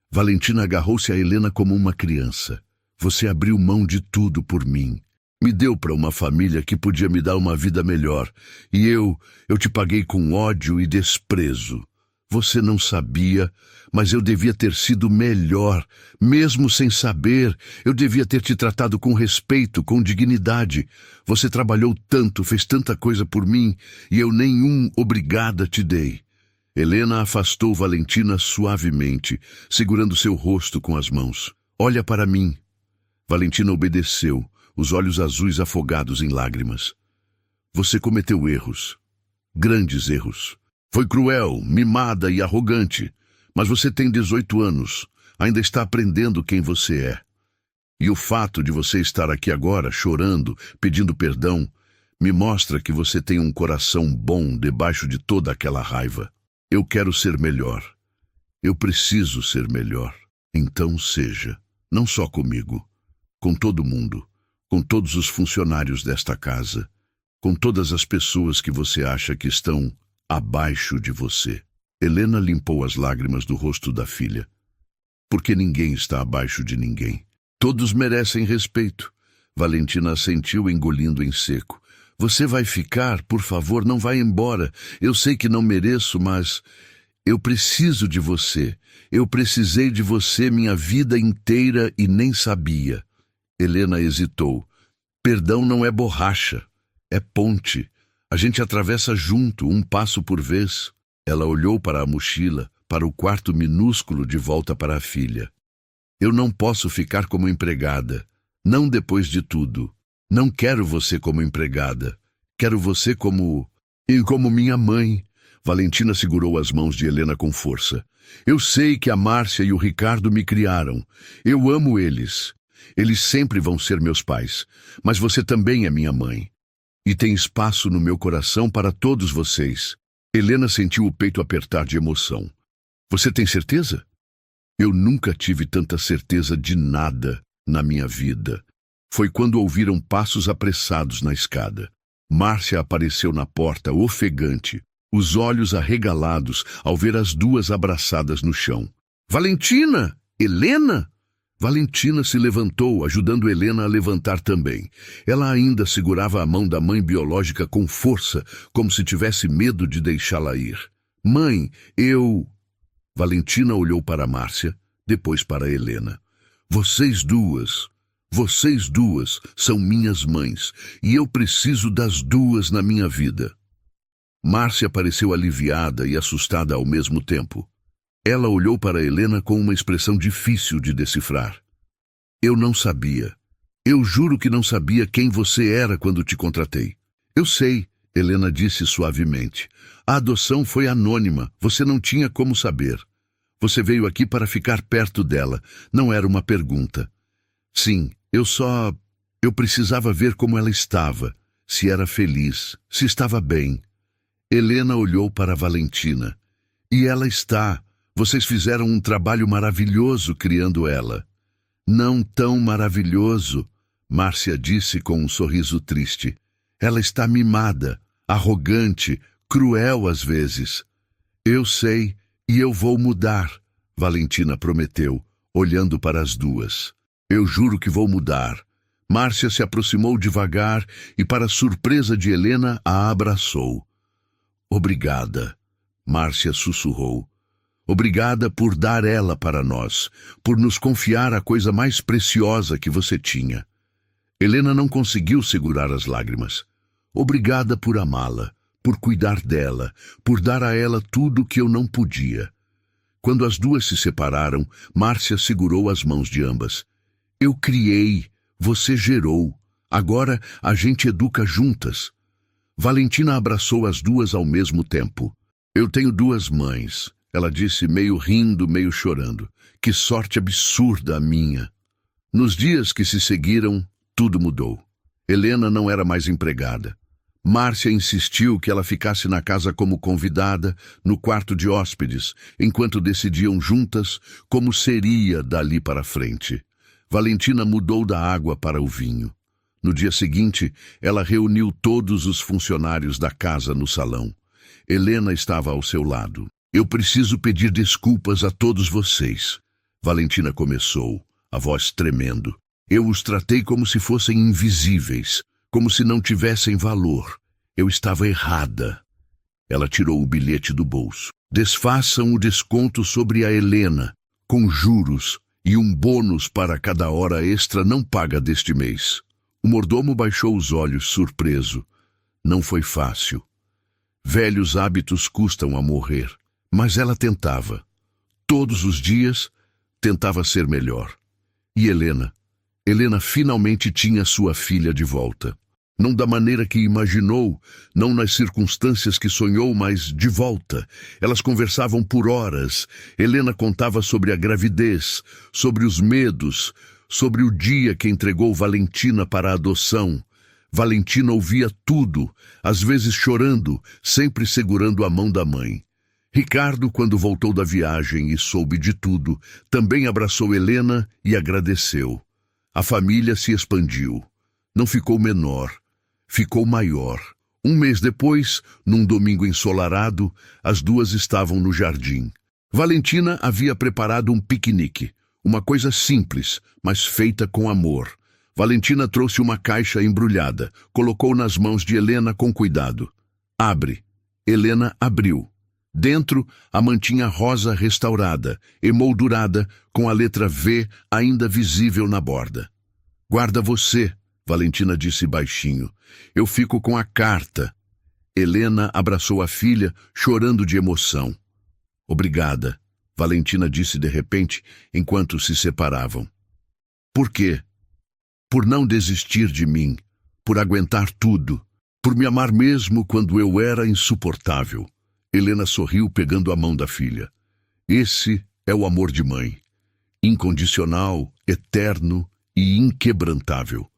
Valentina agarrou-se a Helena como uma criança. Você abriu mão de tudo por mim. Me deu para uma família que podia me dar uma vida melhor. E eu te paguei com ódio e desprezo. Você não sabia, mas eu devia ter sido melhor. Mesmo sem saber, eu devia ter te tratado com respeito, com dignidade. Você trabalhou tanto, fez tanta coisa por mim, e eu nenhum obrigada te dei. Helena afastou Valentina suavemente, segurando seu rosto com as mãos. Olha para mim. Valentina obedeceu, os olhos azuis afogados em lágrimas. Você cometeu erros. Grandes erros. Foi cruel, mimada e arrogante. Mas você tem 18 anos. Ainda está aprendendo quem você é. E o fato de você estar aqui agora, chorando, pedindo perdão, me mostra que você tem um coração bom debaixo de toda aquela raiva. Eu quero ser melhor. Eu preciso ser melhor. Então seja. Não só comigo. Com todo mundo. Com todos os funcionários desta casa. Com todas as pessoas que você acha que estão abaixo de você. Helena limpou as lágrimas do rosto da filha. Porque ninguém está abaixo de ninguém. Todos merecem respeito. Valentina assentiu, engolindo em seco. Você vai ficar, por favor, não vá embora. Eu sei que não mereço, mas eu preciso de você. Eu precisei de você minha vida inteira e nem sabia. Helena hesitou. Perdão não é borracha, é ponte. A gente atravessa junto, um passo por vez. Ela olhou para a mochila, para o quarto minúsculo de volta para a filha. Eu não posso ficar como empregada. Não depois de tudo. Não quero você como empregada. Quero você como minha mãe. Valentina segurou as mãos de Helena com força. Eu sei que a Márcia e o Ricardo me criaram. Eu amo eles. Eles sempre vão ser meus pais. Mas você também é minha mãe. E tem espaço no meu coração para todos vocês. Helena sentiu o peito apertar de emoção. Você tem certeza? Eu nunca tive tanta certeza de nada na minha vida. Foi quando ouviram passos apressados na escada. Márcia apareceu na porta, ofegante, os olhos arregalados ao ver as duas abraçadas no chão. Valentina! Helena! Valentina se levantou, ajudando Helena a levantar também. Ela ainda segurava a mão da mãe biológica com força, como se tivesse medo de deixá-la ir. Mãe, eu... Valentina olhou para Márcia, depois para Helena. Vocês duas são minhas mães, e eu preciso das duas na minha vida. Márcia pareceu aliviada e assustada ao mesmo tempo. Ela olhou para Helena com uma expressão difícil de decifrar. Eu não sabia. Eu juro que não sabia quem você era quando te contratei. Eu sei, Helena disse suavemente. A adoção foi anônima, você não tinha como saber. Você veio aqui para ficar perto dela, não era uma pergunta. Sim, eu precisava ver como ela estava, se era feliz, se estava bem. Helena olhou para Valentina. E ela está. Vocês fizeram um trabalho maravilhoso criando ela. Não tão maravilhoso, Márcia disse com um sorriso triste. Ela está mimada, arrogante, cruel às vezes. Eu sei, e eu vou mudar, Valentina prometeu, olhando para as duas. Eu juro que vou mudar. Márcia se aproximou devagar e, para surpresa de Helena, a abraçou. Obrigada, Márcia sussurrou. Obrigada por dar ela para nós, por nos confiar a coisa mais preciosa que você tinha. Helena não conseguiu segurar as lágrimas. Obrigada por amá-la, por cuidar dela, por dar a ela tudo que eu não podia. Quando as duas se separaram, Márcia segurou as mãos de ambas. Eu criei, você gerou. Agora a gente educa juntas. Valentina abraçou as duas ao mesmo tempo. Eu tenho duas mães, ela disse, meio rindo, meio chorando. Que sorte absurda a minha. Nos dias que se seguiram, tudo mudou. Helena não era mais empregada. Márcia insistiu que ela ficasse na casa como convidada, no quarto de hóspedes, enquanto decidiam juntas como seria dali para frente. Valentina mudou da água para o vinho. No dia seguinte, ela reuniu todos os funcionários da casa no salão. Helena estava ao seu lado. Eu preciso pedir desculpas a todos vocês. Valentina começou, a voz tremendo. Eu os tratei como se fossem invisíveis, como se não tivessem valor. Eu estava errada. Ela tirou o bilhete do bolso. Desfaçam o desconto sobre a Helena, com juros e um bônus para cada hora extra não paga deste mês. O mordomo baixou os olhos, surpreso. Não foi fácil. Velhos hábitos custam a morrer. Mas ela tentava. Todos os dias, tentava ser melhor. E Helena finalmente tinha sua filha de volta. Não da maneira que imaginou, não nas circunstâncias que sonhou, mas de volta. Elas conversavam por horas. Helena contava sobre a gravidez, sobre os medos, sobre o dia que entregou Valentina para a adoção. Valentina ouvia tudo, às vezes chorando, sempre segurando a mão da mãe. Ricardo, quando voltou da viagem e soube de tudo, também abraçou Helena e agradeceu. A família se expandiu. Não ficou menor, ficou maior. Um mês depois, num domingo ensolarado, as duas estavam no jardim. Valentina havia preparado um piquenique, uma coisa simples, mas feita com amor. Valentina trouxe uma caixa embrulhada, colocou nas mãos de Helena com cuidado. Abre. Helena abriu. Dentro, a mantinha rosa restaurada, emoldurada, com a letra V ainda visível na borda. Guarda você, Valentina disse baixinho. Eu fico com a carta. Helena abraçou a filha, chorando de emoção. Obrigada, Valentina disse de repente, enquanto se separavam. Por quê? Por não desistir de mim, por aguentar tudo, por me amar mesmo quando eu era insuportável. Helena sorriu pegando a mão da filha. Esse é o amor de mãe. Incondicional, eterno e inquebrantável.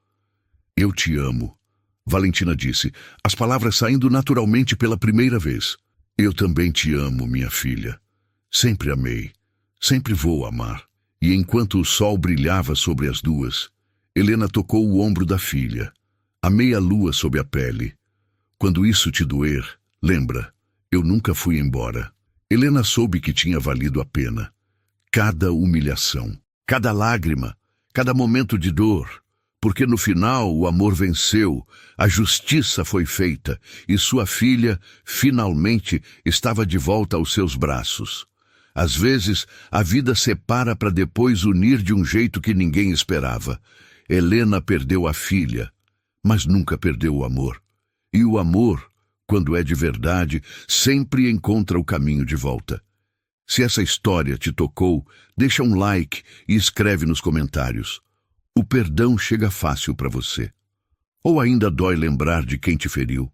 Eu te amo, Valentina disse, as palavras saindo naturalmente pela primeira vez. Eu também te amo, minha filha. Sempre amei, sempre vou amar. E enquanto o sol brilhava sobre as duas, Helena tocou o ombro da filha. A meia-lua sob a pele. Quando isso te doer, lembra, eu nunca fui embora. Helena soube que tinha valido a pena. Cada humilhação, cada lágrima, cada momento de dor. Porque no final o amor venceu, a justiça foi feita e sua filha, finalmente, estava de volta aos seus braços. Às vezes, a vida separa para depois unir de um jeito que ninguém esperava. Helena perdeu a filha, mas nunca perdeu o amor. E o amor, quando é de verdade, sempre encontra o caminho de volta. Se essa história te tocou, deixa um like e escreve nos comentários. O perdão chega fácil para você. Ou ainda dói lembrar de quem te feriu?